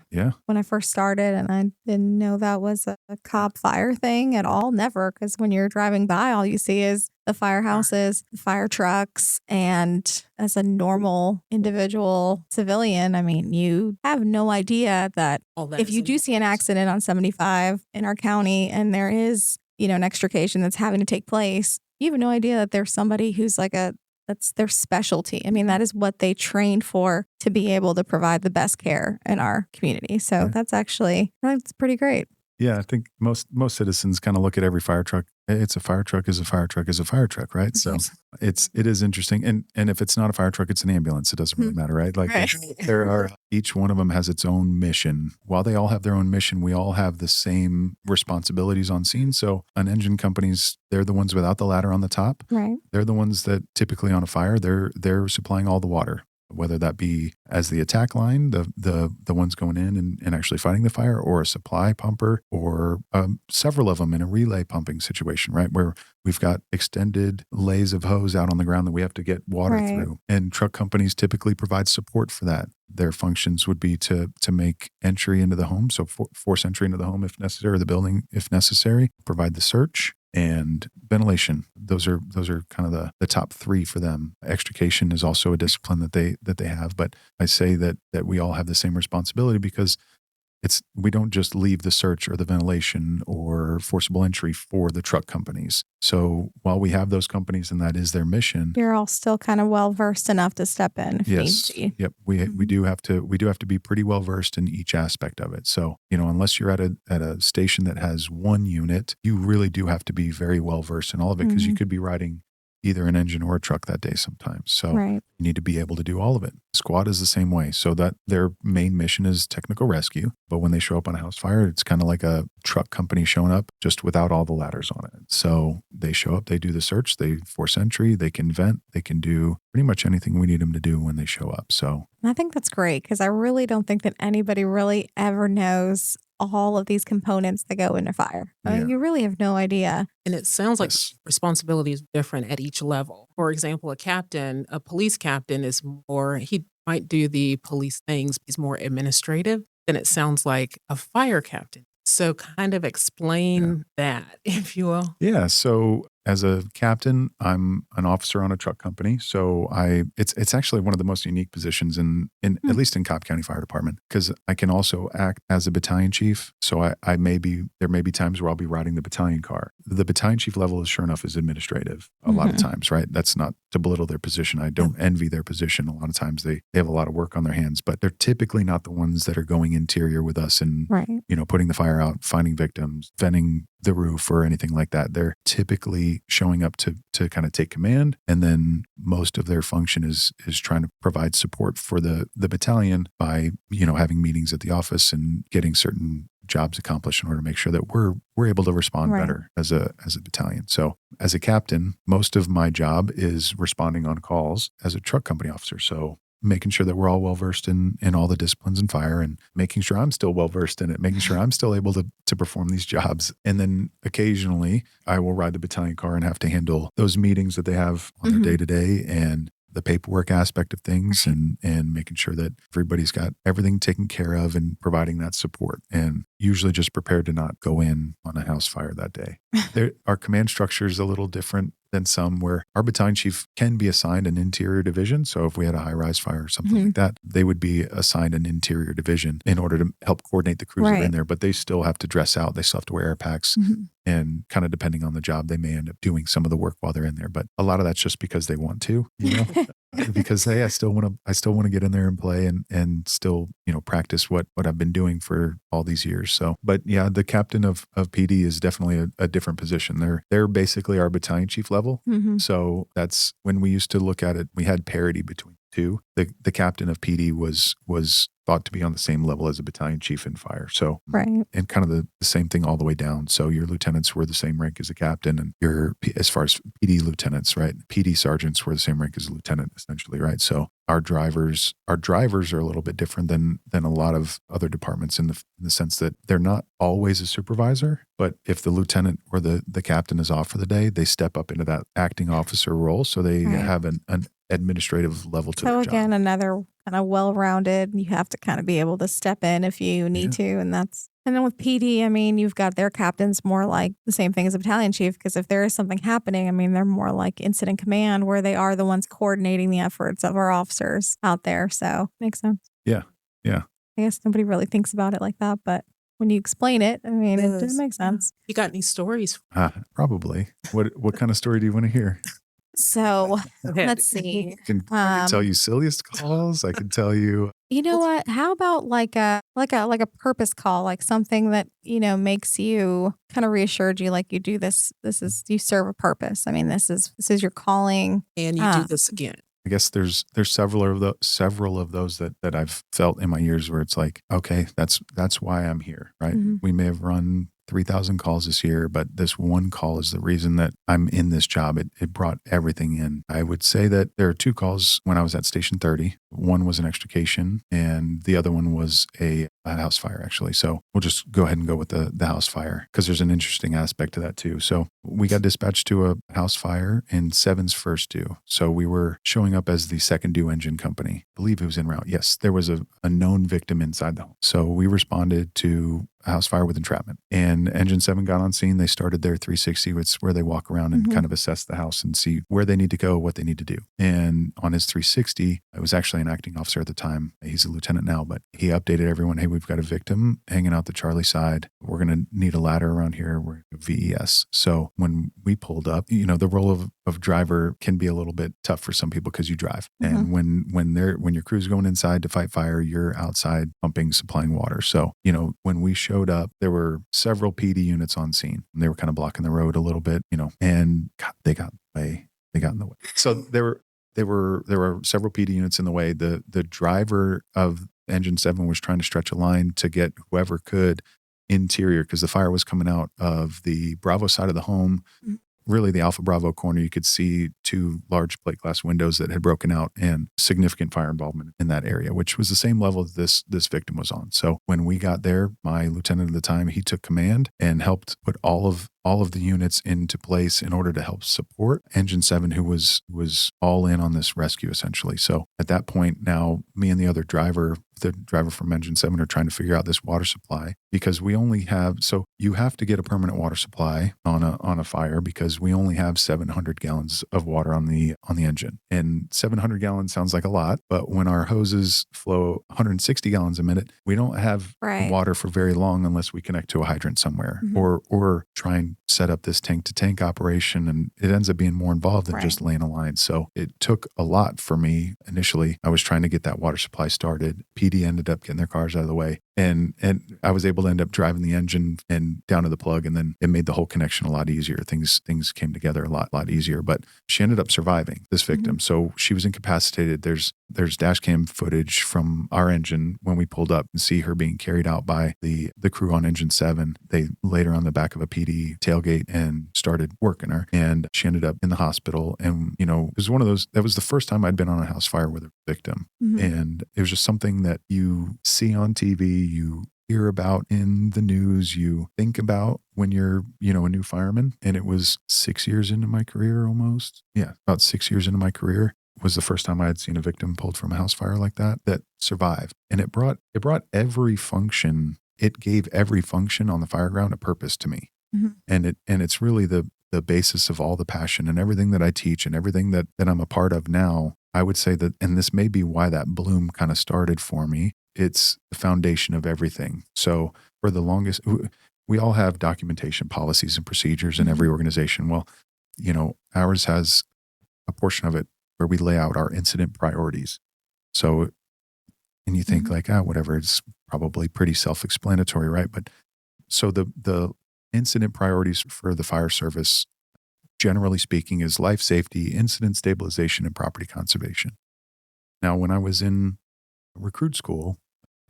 when I first started, and I didn't know that was a Cobb fire thing at all. Never, because when you're driving by, all you see is the firehouses, the fire trucks, and as a normal individual civilian, you have no idea that if you do see an accident on 75 in our county and there is, an extrication that's having to take place, you have no idea that there's somebody who's like that's their specialty. I mean, that is what they trained for, to be able to provide the best care in our community. So Right. that's pretty great. Yeah, I think most citizens kind of look at every fire truck. It's a fire truck is a fire truck is a fire truck, right? So it is interesting, and if it's not a fire truck, it's an ambulance. It doesn't really matter, right? Like Right. there are each one of them has its own mission. While they all have their own mission, we all have the same responsibilities on scene. So on engine companies, they're the ones without the ladder on the top. Right. They're the ones that typically on a fire, they're supplying all the water, whether that be as the attack line, the ones going in and actually fighting the fire, or a supply pumper, or several of them in a relay pumping situation, right? Where we've got extended lays of hose out on the ground that we have to get water Right. through. And truck companies typically provide support for that. Their functions would be to make entry into the home, so force entry into the home if necessary, or the building if necessary, provide the search, and ventilation. Those are kind of the top three for them. Extrication is also a discipline that they have, but I say that we all have the same responsibility, because we don't just leave the search or the ventilation or forcible entry for the truck companies. So while we have those companies and that is their mission, You're all still kind of well versed enough to step in if yes, need be. yep, we do have to be pretty well versed in each aspect of it. So unless you're at a station that has one unit, you really do have to be very well versed in all of it, because you could be riding either an engine or a truck that day sometimes. So Right. you need to be able to do all of it. Squad is the same way. So that their main mission is technical rescue. But when they show up on a house fire, it's kind of like a truck company showing up, just without all the ladders on it. So they show up, they do the search, they force entry, they can vent, they can do pretty much anything we need them to do when they show up. So And I think that's great, because I really don't think that anybody really ever knows all of these components that go into fire. I mean, Yeah. you really have no idea. And it sounds like Yes. responsibility is different at each level. For example, a police captain is more, he might do the police things, he's more administrative than it sounds like a fire captain. So kind of explain that, if you will. Yeah. So as a captain, I'm an officer on a truck company. So it's actually one of the most unique positions in at least in Cobb County Fire Department, because I can also act as a battalion chief. So there may be times where I'll be riding the battalion car. The battalion chief level is sure enough is administrative a lot of times, right? That's not to belittle their position. I don't envy their position. A lot of times they have a lot of work on their hands, but they're typically not the ones that are going interior with us and Right. putting the fire out, finding victims, venting the roof or anything like that. They're typically showing up to kind of take command. And then most of their function is trying to provide support for the battalion by, having meetings at the office and getting certain jobs accomplished in order to make sure that we're able to respond Right. better as a battalion. So as a captain, most of my job is responding on calls as a truck company officer. So making sure that we're all well versed in all the disciplines in fire, and making sure I'm still well versed in it, making sure I'm still able to perform these jobs. And then occasionally I will ride the battalion car and have to handle those meetings that they have on their day to day, and the paperwork aspect of things, and making sure that everybody's got everything taken care of and providing that support, and usually just prepared to not go in on a house fire that day. Our command structure is a little different than some, where our battalion chief can be assigned an interior division. So if we had a high rise fire or something like that, they would be assigned an interior division in order to help coordinate the crews that are in there, but they still have to dress out. They still have to wear air packs, and kind of depending on the job, they may end up doing some of the work while they're in there. But a lot of that's just because they want to, because hey, I still want to get in there and play and still, practice what I've been doing for all these years. So, but yeah, the captain of PD is definitely a different position. They're basically our battalion chief level. So that's when we used to look at it, we had parity between two. The captain of PD was thought to be on the same level as a battalion chief in fire. So, Right. and kind of the same thing all the way down. So your lieutenants were the same rank as a captain, and as far as PD lieutenants, right? PD sergeants were the same rank as a lieutenant, essentially, right? So our drivers are a little bit different than a lot of other departments in the sense that they're not always a supervisor, but if the lieutenant or the captain is off for the day, they step up into that acting officer role. So they have an administrative level to So their again, job. another kind of well-rounded, you have to kind of be able to step in if you need to. And then with PD, I mean, you've got their captains more like the same thing as a battalion chief, because if there is something happening, I mean, they're more like incident command, where they are the ones coordinating the efforts of our officers out there. So makes sense. Yeah. I guess nobody really thinks about it like that, but when you explain it. I mean, it Yes. makes sense. You got any stories? Probably. What kind of story do you want to hear? So Go ahead. let's see. I can tell you silliest calls. I can tell you. You know what? How about like a purpose call, like something that, makes you kind of reassured you, like you do this. You serve a purpose. I mean, this is your calling. And you do this again. I guess there's several of those that I've felt in my years where it's like, okay, that's why I'm here, right? Mhm. We may have run 3,000 calls this year, but this one call is the reason that I'm in this job. It brought everything in. I would say that there are 2 calls when I was at Station 30. One was an extrication and the other one was a house fire, actually. So we'll just go ahead and go with the house fire because there's an interesting aspect to that too. So we got dispatched to a house fire in 7's first due. So we were showing up as the second due engine company. I believe it was en route. Yes, there was a known victim inside the home. So we responded to a house fire with entrapment. And Engine 7 got on scene. They started their 360. It's where they walk around and kind of assess the house and see where they need to go, what they need to do. And on his 360, it was actually an acting officer at the time. He's a lieutenant now, but he updated everyone, hey, we've got a victim hanging out the Charlie side. We're going to need a ladder around here. We're VES. So when we pulled up, the role of driver can be a little bit tough for some people because you drive. And when your crew's going inside to fight fire, you're outside pumping, supplying water. So, when we showed up, there were several PD units on scene. And they were kind of blocking the road a little bit, and God, they got in the way. So there were several PD units in the way. The driver of Engine 7 was trying to stretch a line to get whoever could interior because the fire was coming out of the Bravo side of the home. Really the Alpha Bravo corner. You could see 2 large plate glass windows that had broken out and significant fire involvement in that area, which was the same level that this victim was on. So when we got there, my lieutenant at the time, he took command and helped put all of the units into place in order to help support Engine 7, who was all in on this rescue essentially. So at that point now, me and the other driver, the driver from Engine 7 are trying to figure out this water supply because we only have, so you have to get a permanent water supply on a fire because we only have 700 gallons of water on the engine. And 700 gallons sounds like a lot, but when our hoses flow 160 gallons a minute, we don't have water for very long unless we connect to a hydrant somewhere or try and set up this tank to tank operation. And it ends up being more involved than just laying a line. So it took a lot for me initially. I was trying to get that water supply started. PD ended up getting their cars out of the way. And I was able to end up driving the engine and down to the plug, and then it made the whole connection a lot easier. Things came together a lot easier. But she ended up surviving, this victim. So she was incapacitated. There's dash cam footage from our engine when we pulled up and see her being carried out by the crew on Engine 7. They laid her on the back of a PD tailgate and started working her, and she ended up in the hospital. And it was one of those. That was the first time I'd been on a house fire with a victim, and it was just something that you see on TV. You hear about in the news, you think about when you're, a new fireman. And it was 6 years into my career almost. Yeah, about 6 years into my career was the first time I had seen a victim pulled from a house fire like that survived. And it brought every function. It gave every function on the fireground a purpose to me. And it's really the basis of all the passion and everything that I teach and everything that I'm a part of now. I would say that, and this may be why that bloom kind of started for me, it's the foundation of everything. So for the longest, we all have documentation policies and procedures in every organization. Well, ours has a portion of it where we lay out our incident priorities. So, and you think like, whatever, it's probably pretty self-explanatory, right? But so the incident priorities for the fire service, generally speaking, is life safety, incident stabilization, and property conservation. Now, when I was in recruit school,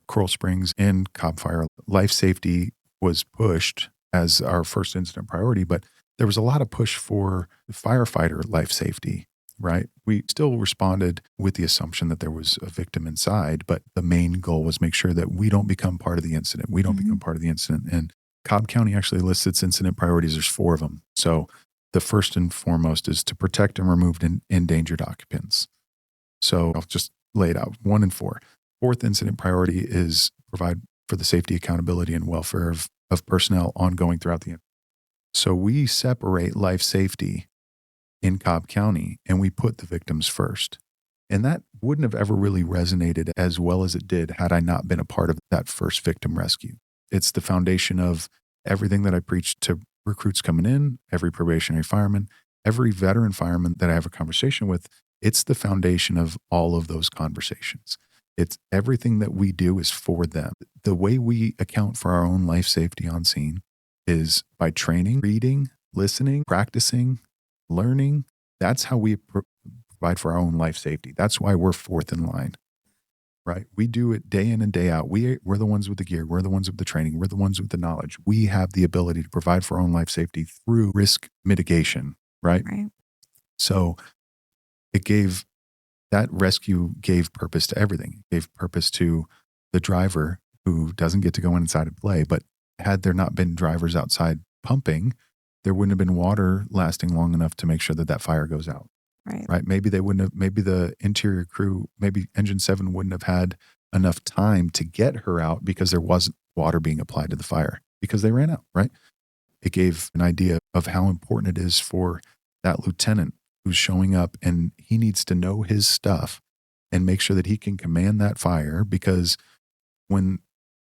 Coral Springs and Cobb Fire, life safety was pushed as our first incident priority, but there was a lot of push for firefighter life safety, right? We still responded with the assumption that there was a victim inside, but the main goal was make sure that we don't become part of the incident. We don't become part of the incident. And Cobb County actually lists its incident priorities. There's 4 of them. So the first and foremost is to protect and remove endangered occupants. So I'll just lay it out, 1 and 4. 4th incident priority is provide for the safety, accountability, and welfare of personnel ongoing throughout the incident. So we separate life safety in Cobb County and we put the victims first. And that wouldn't have ever really resonated as well as it did had I not been a part of that first victim rescue. It's the foundation of everything that I preach to recruits coming in, every probationary fireman, every veteran fireman that I have a conversation with. It's the foundation of all of those conversations. It's everything that we do is for them. The way we account for our own life safety on scene is by training, reading, listening, practicing, learning. That's how we provide for our own life safety. That's why we're fourth in line, right? We do it day in and day out. We're the ones with the gear. We're the ones with the training. We're the ones with the knowledge. We have the ability to provide for our own life safety through risk mitigation, right? Right. So that rescue gave purpose to everything. It gave purpose to the driver who doesn't get to go inside and play. But had there not been drivers outside pumping, there wouldn't have been water lasting long enough to make sure that fire goes out. Right. Maybe the interior crew, maybe engine 7 wouldn't have had enough time to get her out because there wasn't water being applied to the fire because they ran out, right? It gave an idea of how important it is for that lieutenant who's showing up, and he needs to know his stuff and make sure that he can command that fire, because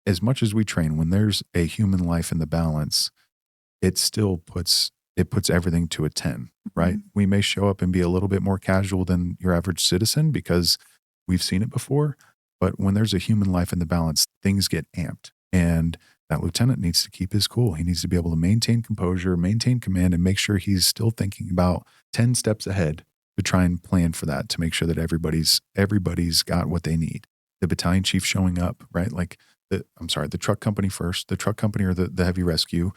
as much as we train, when there's a human life in the balance, it still puts everything to a 10, right? Mm-hmm. We may show up and be a little bit more casual than your average citizen because we've seen it before. But when there's a human life in the balance, things get amped. And that lieutenant needs to keep his cool. He needs to be able to maintain composure, maintain command, and make sure he's still thinking about 10 steps ahead to try and plan for that, to make sure that everybody's got what they need. The battalion chief showing up, right? Like the truck company first, the truck company or the heavy rescue,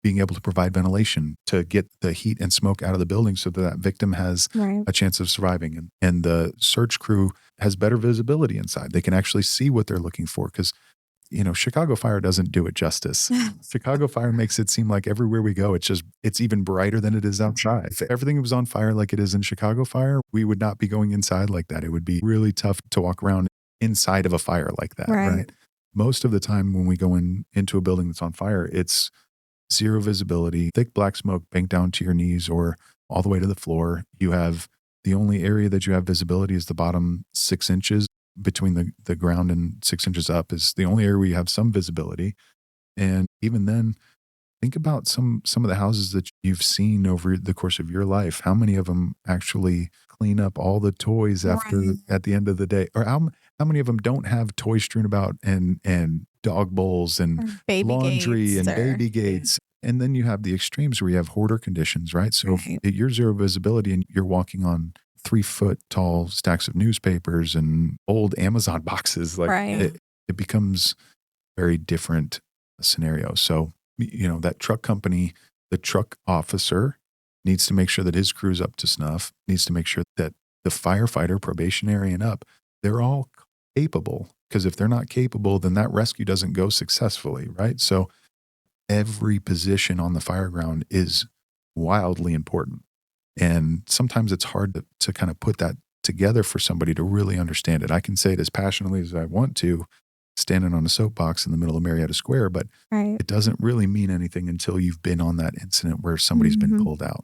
being able to provide ventilation to get the heat and smoke out of the building so that victim has a chance of surviving. And the search crew has better visibility inside. They can actually see what they're looking for, because Chicago Fire doesn't do it justice. Chicago Fire makes it seem like everywhere we go, it's even brighter than it is outside. If everything was on fire like it is in Chicago Fire, we would not be going inside like that. It would be really tough to walk around inside of a fire like that, right? Most of the time when we go into a building that's on fire, it's zero visibility, thick black smoke banked down to your knees or all the way to the floor. You have the only area that you have visibility is the bottom 6 inches between the ground and 6 inches up is the only area where you have some visibility. And even then, think about some of the houses that you've seen over the course of your life. How many of them actually clean up all the toys at the end of the day? Or how many of them don't have toys strewn about and dog bowls and baby laundry and baby gates? And then you have the extremes where you have hoarder conditions, right? So if you're zero visibility and you're walking on 3-foot tall stacks of newspapers and old Amazon boxes, it becomes very different scenario. So, that truck company, the truck officer needs to make sure that his crew's up to snuff, needs to make sure that the firefighter, probationary and up, they're all capable. Because if they're not capable, then that rescue doesn't go successfully, right? So every position on the fire ground is wildly important. And sometimes it's hard to kind of put that together for somebody to really understand it. I can say it as passionately as I want to, standing on a soapbox in the middle of Marietta Square, but it doesn't really mean anything until you've been on that incident where somebody's been pulled out.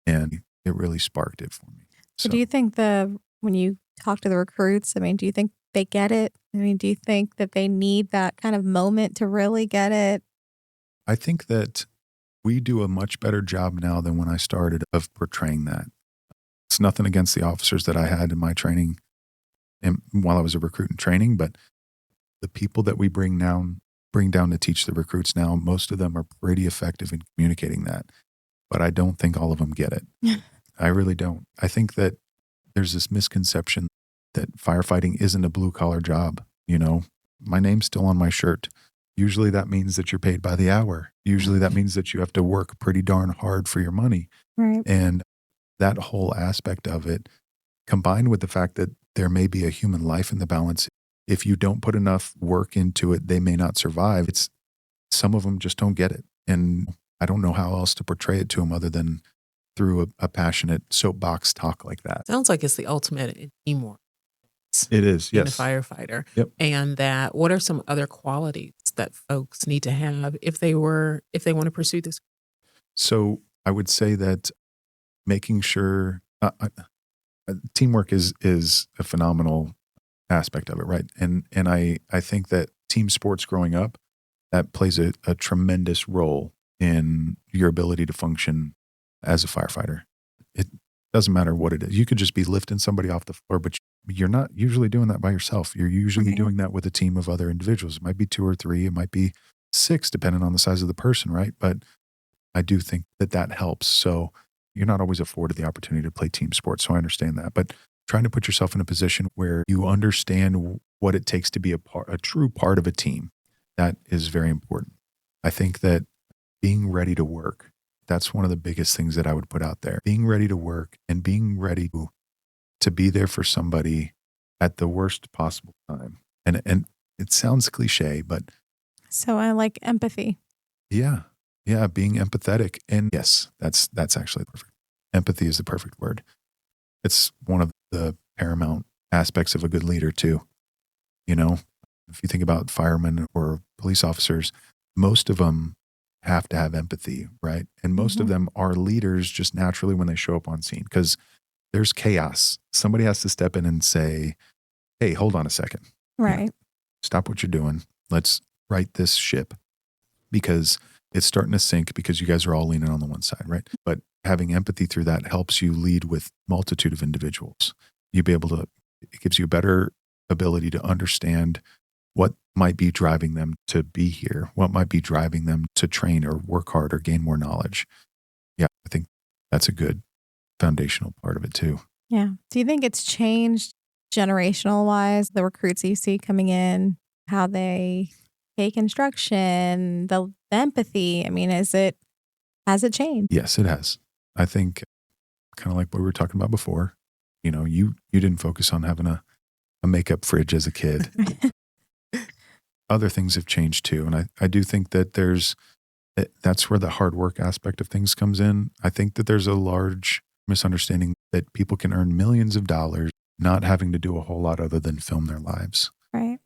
And it really sparked it for me. So do you think when you talk to the recruits, do you think they get it? Do you think that they need that kind of moment to really get it? I think that we do a much better job now than when I started of portraying that. It's nothing against the officers that I had in my training and while I was a recruit in training, but the people that we bring down to teach the recruits now, most of them are pretty effective in communicating that. But I don't think all of them get it. I really don't. I think that there's this misconception that firefighting isn't a blue collar job. My name's still on my shirt. Usually that means that you're paid by the hour. Usually that means that you have to work pretty darn hard for your money. Right. And that whole aspect of it, combined with the fact that there may be a human life in the balance, if you don't put enough work into it, they may not survive. Some of them just don't get it. And I don't know how else to portray it to them other than through a passionate soapbox talk like that. Sounds like it's the ultimate in teamwork. It is, yes. In a firefighter. Yep. And what are some other qualities that folks need to have if they want to pursue this? So I would say that making sure teamwork is a phenomenal aspect of it, right? And I think that team sports growing up that plays a tremendous role in your ability to function as a firefighter. It doesn't matter what it is. You could just be lifting somebody off the floor, but you're not usually doing that by yourself. You're usually Right. doing that with a team of other individuals. It might be 2 or 3, it might be 6, depending on the size of the person, right? But I do think that helps. So you're not always afforded the opportunity to play team sports. So I understand that. But trying to put yourself in a position where you understand what it takes to be a true part of a team, that is very important. I think that being ready to work, that's one of the biggest things that I would put out there. Being ready to work and being ready to be there for somebody at the worst possible time. And it sounds cliche, but So I like empathy. yeah, yeah, being empathetic. And yes, that's actually perfect. Empathy is the perfect word. It's one of the paramount aspects of a good leader too. You know, if you think about firemen or police officers, most of them have to have empathy, right? And most of them are leaders just naturally when they show up on scene because there's chaos. Somebody has to step in and say, hey, hold on a second. Right. Stop what you're doing. Let's right this ship because it's starting to sink because you guys are all leaning on the one side, right? But having empathy through that helps you lead with multitude of individuals. It gives you a better ability to understand what might be driving them to be here, what might be driving them to train or work hard or gain more knowledge. Yeah, I think that's a good foundational part of it too. Yeah. Do you think it's changed generational wise, the recruits you see coming in, how they take instruction, the empathy? I mean, has it changed? Yes, it has. I think kind of like what we were talking about before, you didn't focus on having a makeup fridge as a kid. Other things have changed too. And I do think that that's where the hard work aspect of things comes in. I think that there's a large misunderstanding that people can earn millions of dollars not having to do a whole lot other than film their lives. Right.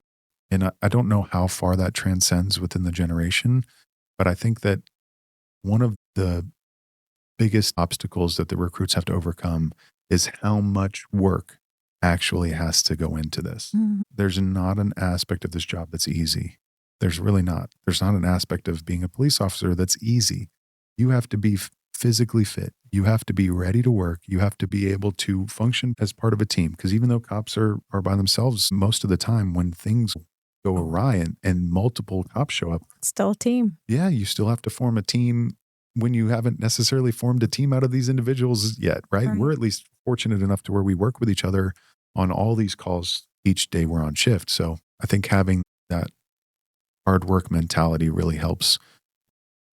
And I don't know how far that transcends within the generation, but I think that one of the biggest obstacles that the recruits have to overcome is how much work actually has to go into this. Mhm. There's not an aspect of this job that's easy. There's really not. There's not an aspect of being a police officer that's easy. You have to be physically fit. You have to be ready to work. You have to be able to function as part of a team. Because even though cops are by themselves most of the time, when things go awry and multiple cops show up, It's still a team. yeah, you still have to form a team when you haven't necessarily formed a team out of these individuals yet, right? Right. We're at least fortunate enough to where we work with each other on all these calls each day we're on shift. So I think having that hard work mentality really helps.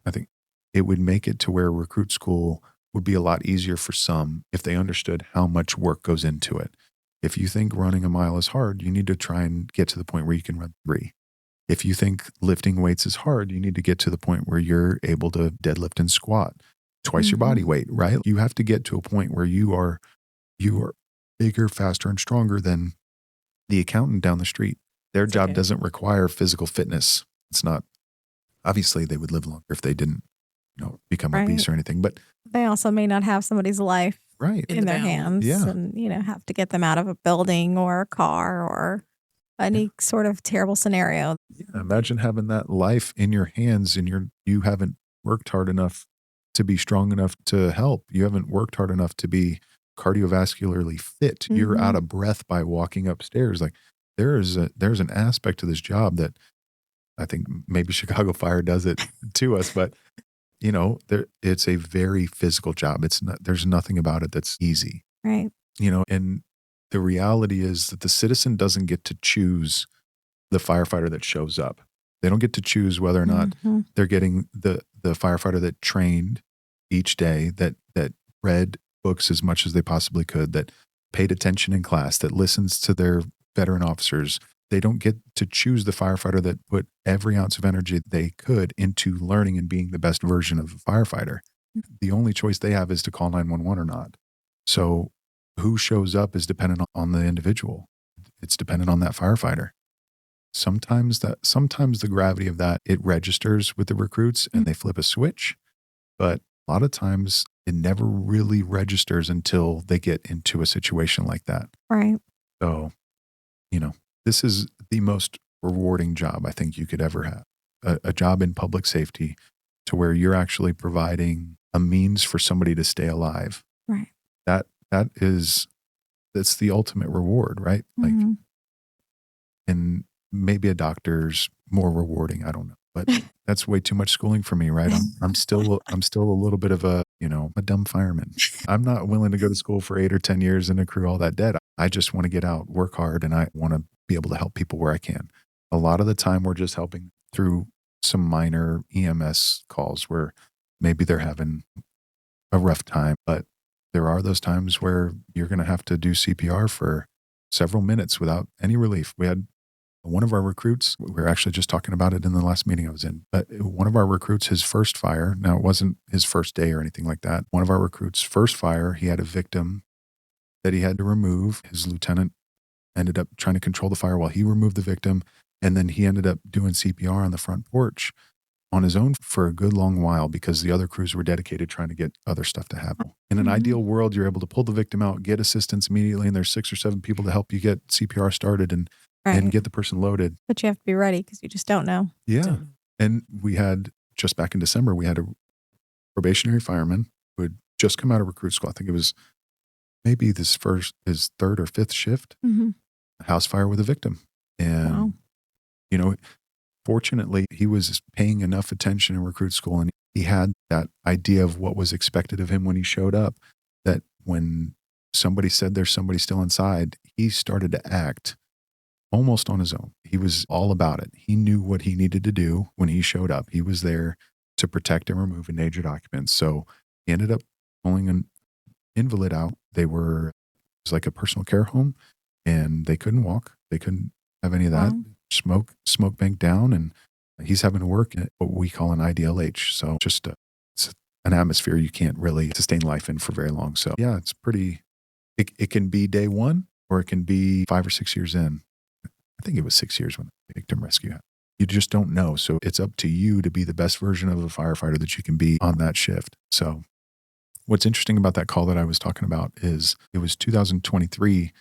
I think it would make it to where recruit school would be a lot easier for some if they understood how much work goes into it. If you think running a mile is hard, you need to try and get to the point where you can run 3. If you think lifting weights is hard, you need to get to the point where you're able to deadlift and squat twice your body weight, right? You have to get to a point where you are bigger, faster, and stronger than the accountant down the street. Their That's job okay. doesn't require physical fitness. It's not, obviously they would live longer if they didn't, become Right. obese or anything, but They also may not have somebody's life right. In in the their balance. hands Yeah. and, have to get them out of a building or a car or any sort of terrible scenario. Yeah, imagine having that life in your hands and you haven't worked hard enough to be strong enough to help. You haven't worked hard enough to be cardiovascularly fit. You're out of breath by walking upstairs. Like there's an aspect to this job that I think maybe Chicago Fire does it to us, but it's a very physical job. There's nothing about it that's easy, Right. and the reality is that the citizen doesn't get to choose the firefighter that shows up. They don't get to choose whether or not Mhm. they're getting the firefighter that trained each day, that read books as much as they possibly could, that paid attention in class, that listens to their veteran officers. They don't get to choose the firefighter that put every ounce of energy they could into learning and being the best version of a firefighter. The only choice they have is to call 911 or not. So who shows up is dependent on the individual. It's dependent on that firefighter. Sometimes the gravity of that, it registers with the recruits and they flip a switch, but a lot of times it never really registers until they get into a situation like that. Right. So, this is the most rewarding job I think you could ever have. a job in public safety to where you're actually providing a means for somebody to stay alive. Right. That's the ultimate reward, right? Like, Mhm. and maybe a doctor's more rewarding. I don't know, but that's way too much schooling for me, right? I'm still a little bit of a dumb fireman. I'm not willing to go to school for 8 or 10 years and accrue all that debt. I just want to get out, work hard, and I want to be able to help people where I can. A lot of the time, we're just helping through some minor EMS calls where maybe they're having a rough time, but there are those times where you're going to have to do CPR for several minutes without any relief. We had one of our recruits, we were actually just talking about it in the last meeting I was in, but one of our recruits, his first fire, now it wasn't his first day or anything like that. One of our recruits' first fire, he had a victim that he had to remove. His lieutenant ended up trying to control the fire while he removed the victim. And then he ended up doing CPR on the front porch on his own for a good long while because the other crews were dedicated trying to get other stuff to happen. In an ideal world, you're able to pull the victim out, get assistance immediately, and there's 6 or 7 people to help you get CPR started and get the person loaded. But you have to be ready because you just don't know. Yeah. And we had, just back in December, we had a probationary fireman who had just come out of recruit school. I think it was maybe his 3rd or 5th shift, a house fire with a victim. And, fortunately, he was paying enough attention in recruit school and he had that idea of what was expected of him when he showed up, that when somebody said there's somebody still inside, he started to act almost on his own. He was all about it. He knew what he needed to do when he showed up. He was there to protect and remove endangered occupants. So he ended up pulling an invalid out. It was like a personal care home and they couldn't walk. They couldn't have any of that. Wow. Smoke bank down, and he's having to work at what we call an IDLH. So just it's an atmosphere you can't really sustain life in for very long. So yeah, it's pretty, it can be day one or it can be 5 or 6 years in. I think it was 6 years when the victim rescue happened. You just don't know. So it's up to you to be the best version of a firefighter that you can be on that shift. So what's interesting about that call that I was talking about is it was 2023.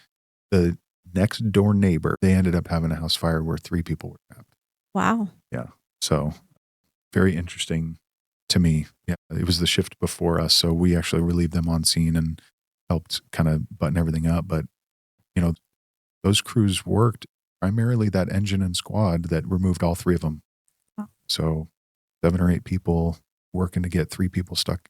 The next door neighbor, they ended up having a house fire where 3 people were trapped. Wow. Yeah. So very interesting to me. Yeah. It was the shift before us. So we actually relieved them on scene and helped kind of button everything up. But, those crews worked primarily that engine and squad that removed all 3 of them. Wow. So 7 or 8 people working to get 3 people stuck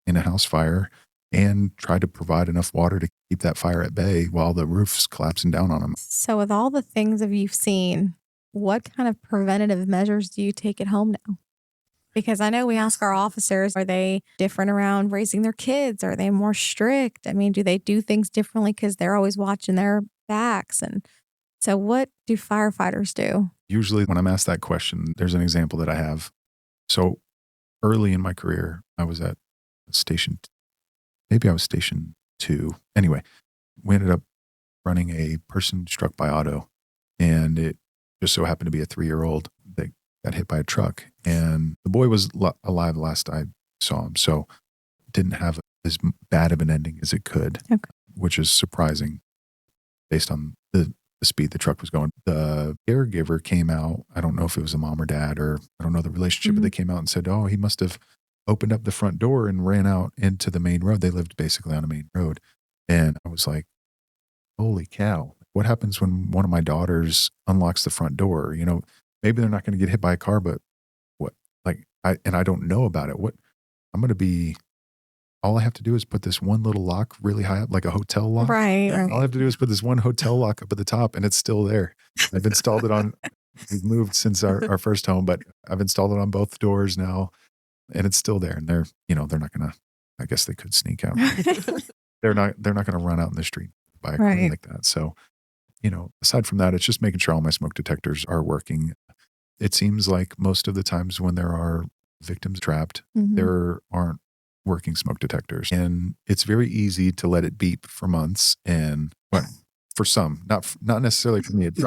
in a house fire and try to provide enough water to keep that fire at bay while the roof's collapsing down on them. So with all the things that you've seen, what kind of preventative measures do you take at home now? Because I know we ask our officers, are they different around raising their kids? Are they more strict? I mean, do they do things differently because they're always watching their backs? And so what do firefighters do? Usually when I'm asked that question, there's an example that I have. So early in my career, I was at station, maybe I was station 2. Anyway, we ended up running a person struck by auto, and it just so happened to be a 3-year-old that got hit by a truck. And the boy was alive last I saw him. So it didn't have as bad of an ending as it could, which is surprising based on the speed the truck was going. The caregiver came out. I don't know if it was a mom or dad, or I don't know the relationship, but they came out and said, oh, he must have opened up the front door and ran out into the main road. They lived basically on a main road. And I was like, holy cow. What happens when one of my daughters unlocks the front door? Maybe they're not going to get hit by a car, but what? I don't know about it. What I'm going to be, all I have to do is put this one little lock really high up, like a hotel lock. Right. All I have to do is put this one hotel lock up at the top and it's still there. I've installed it on, we've moved since our first home, but I've installed it on both doors now and it's still there. And they're not going to, I guess they could sneak out. They're not going to run out in the street by a car like that. So, aside from that, it's just making sure all my smoke detectors are working. It seems like most of the times when there are victims trapped, there aren't working smoke detectors. And it's very easy to let it beep for months. And for some, not necessarily for me, it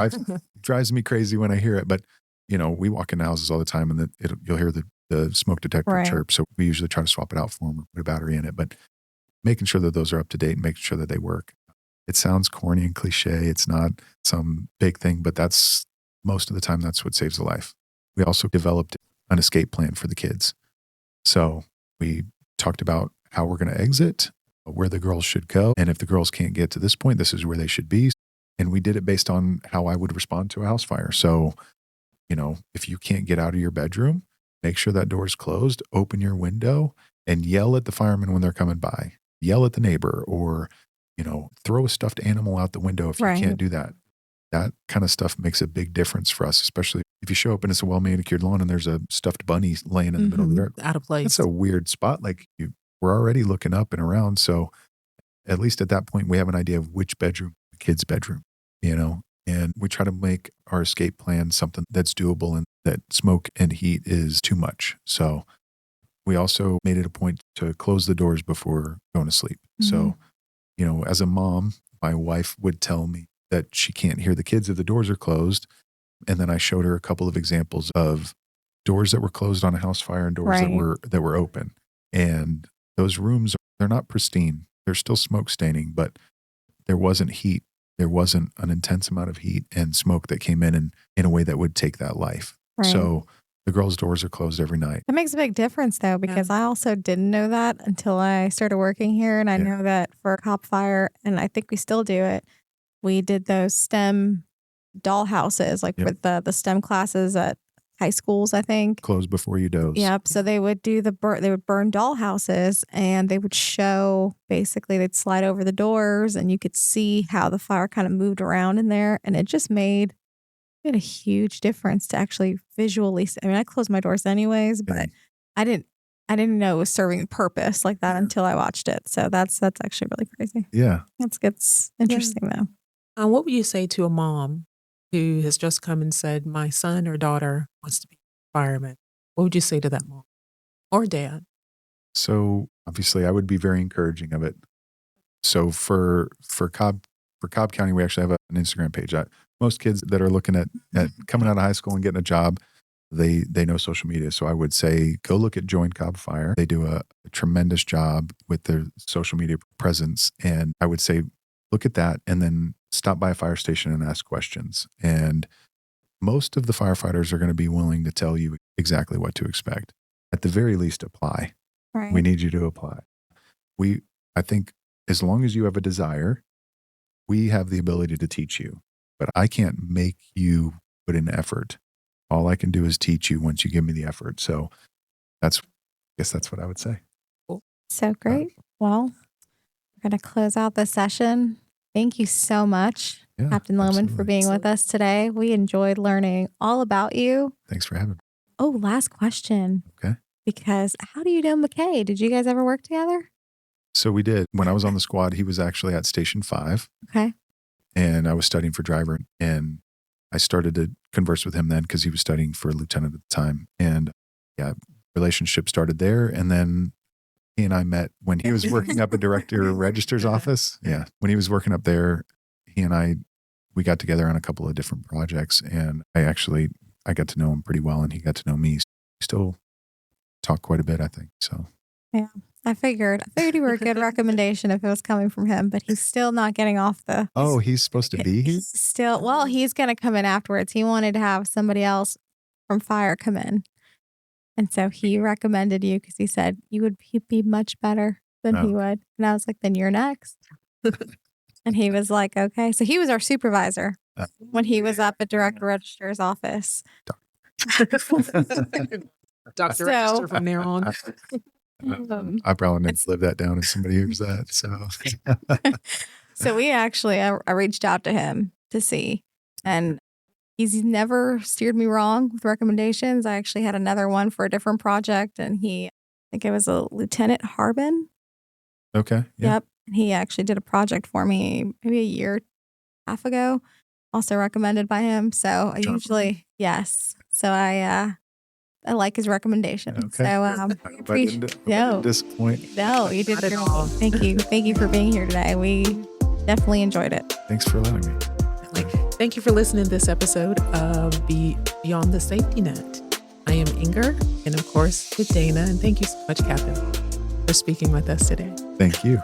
drives me crazy when I hear it. But, we walk in houses all the time and you'll hear the smoke detector chirp. So we usually try to swap it out for them or put a battery in it. But making sure that those are up to date and making sure that they work. It sounds corny and cliche. It's not some big thing, but that's most of the time, that's what saves a life. we also developed an escape plan for the kids. So we talked about how we're going to exit, where the girls should go. And if the girls can't get to this point, this is where they should be. And we did it based on how I would respond to a house fire. So, if you can't get out of your bedroom, make sure that door is closed, open your window and yell at the firemen when they're coming by, yell at the neighbor, or, throw a stuffed animal out the window if you can't do that. That kind of stuff makes a big difference for us, especially if you show up and it's a well-manicured lawn and there's a stuffed bunny laying in the middle of the dirt. Out of place. That's a weird spot. Like we're already looking up and around. So at least at that point, we have an idea of which bedroom, the kid's bedroom, and we try to make our escape plan something that's doable and that smoke and heat is too much. So we also made it a point to close the doors before going to sleep. So, as a mom, my wife would tell me that she can't hear the kids if the doors are closed. And then I showed her a couple of examples of doors that were closed on a house fire and doors that were open. And those rooms, they're not pristine. There's still smoke staining, but there wasn't heat. There wasn't an intense amount of heat and smoke that came in a way that would take that life. Right. So the girls' doors are closed every night. That makes a big difference, though, because I also didn't know that until I started working here. And I know that for Cobb Fire, and I think we still do it, we did those STEM doll houses, like with the STEM classes at high schools, I think. Close before you doze. Yep. So they would do they would burn doll houses, and they would show, basically they'd slide over the doors and you could see how the fire kind of moved around in there. And it just made a huge difference to actually visually. I mean, I closed my doors anyways, but I didn't know it was serving a purpose like that until I watched it. So that's actually really crazy. Yeah. It's interesting though. What would you say to a mom who has just come and said, my son or daughter wants to be a fireman? What would you say to that mom or dad? So obviously I would be very encouraging of it. So for Cobb County, we actually have an Instagram page. Most kids that are looking at coming out of high school and getting a job, they know social media. So I would say, go look at Join Cobb Fire. They do a tremendous job with their social media presence. And I would say, look at that and then stop by a fire station and ask questions. And most of the firefighters are going to be willing to tell you exactly what to expect. At the very least, apply. Right. We need you to apply. I think as long as you have a desire, we have the ability to teach you, but I can't make you put in effort. All I can do is teach you once you give me the effort. So I guess that's what I would say. So great. Well, we're going to close out the session. Thank you so much, Captain Lohman, for being with us today. We enjoyed learning all about you. Thanks for having me. Oh, last question. Okay. Because how do you know McKay? Did you guys ever work together? So we did. When I was on the squad, he was actually at Station 5. Okay. And I was studying for driver. And I started to converse with him then because he was studying for lieutenant at the time. And relationship started there. And then he and I met when he was working up at Director of Register's office. Yeah. When he was working up there, he and we got together on a couple of different projects. And I got to know him pretty well and he got to know me. We still talk quite a bit, I think. So. Yeah. I figured you were a good recommendation if it was coming from him, but he's still not getting off the... Oh, he's supposed to be here? He's going to come in afterwards. He wanted to have somebody else from fire come in. And so he recommended you because he said he'd be much better than he would. And I was like, then you're next. And he was like, okay. So he was our supervisor when he was up at Director Register's office. Dr. Register from there on. I probably need to live that down if somebody hears that. So, so we actually, I reached out to him to see, and he's never steered me wrong with recommendations. I actually had another one for a different project, and I think it was a Lieutenant Harbin. Okay. Yeah. Yep. And he actually did a project for me maybe a year and a half ago, also recommended by him. So I usually, yes. So I like his recommendation. Okay. So no disappoint. No, you did it all. Thank you. Thank you for being here today. We definitely enjoyed it. Thanks for allowing me. Thank you for listening to this episode of Beyond the Safety Net. I am Inger, and of course with Dana, and thank you so much, Captain, for speaking with us today. Thank you.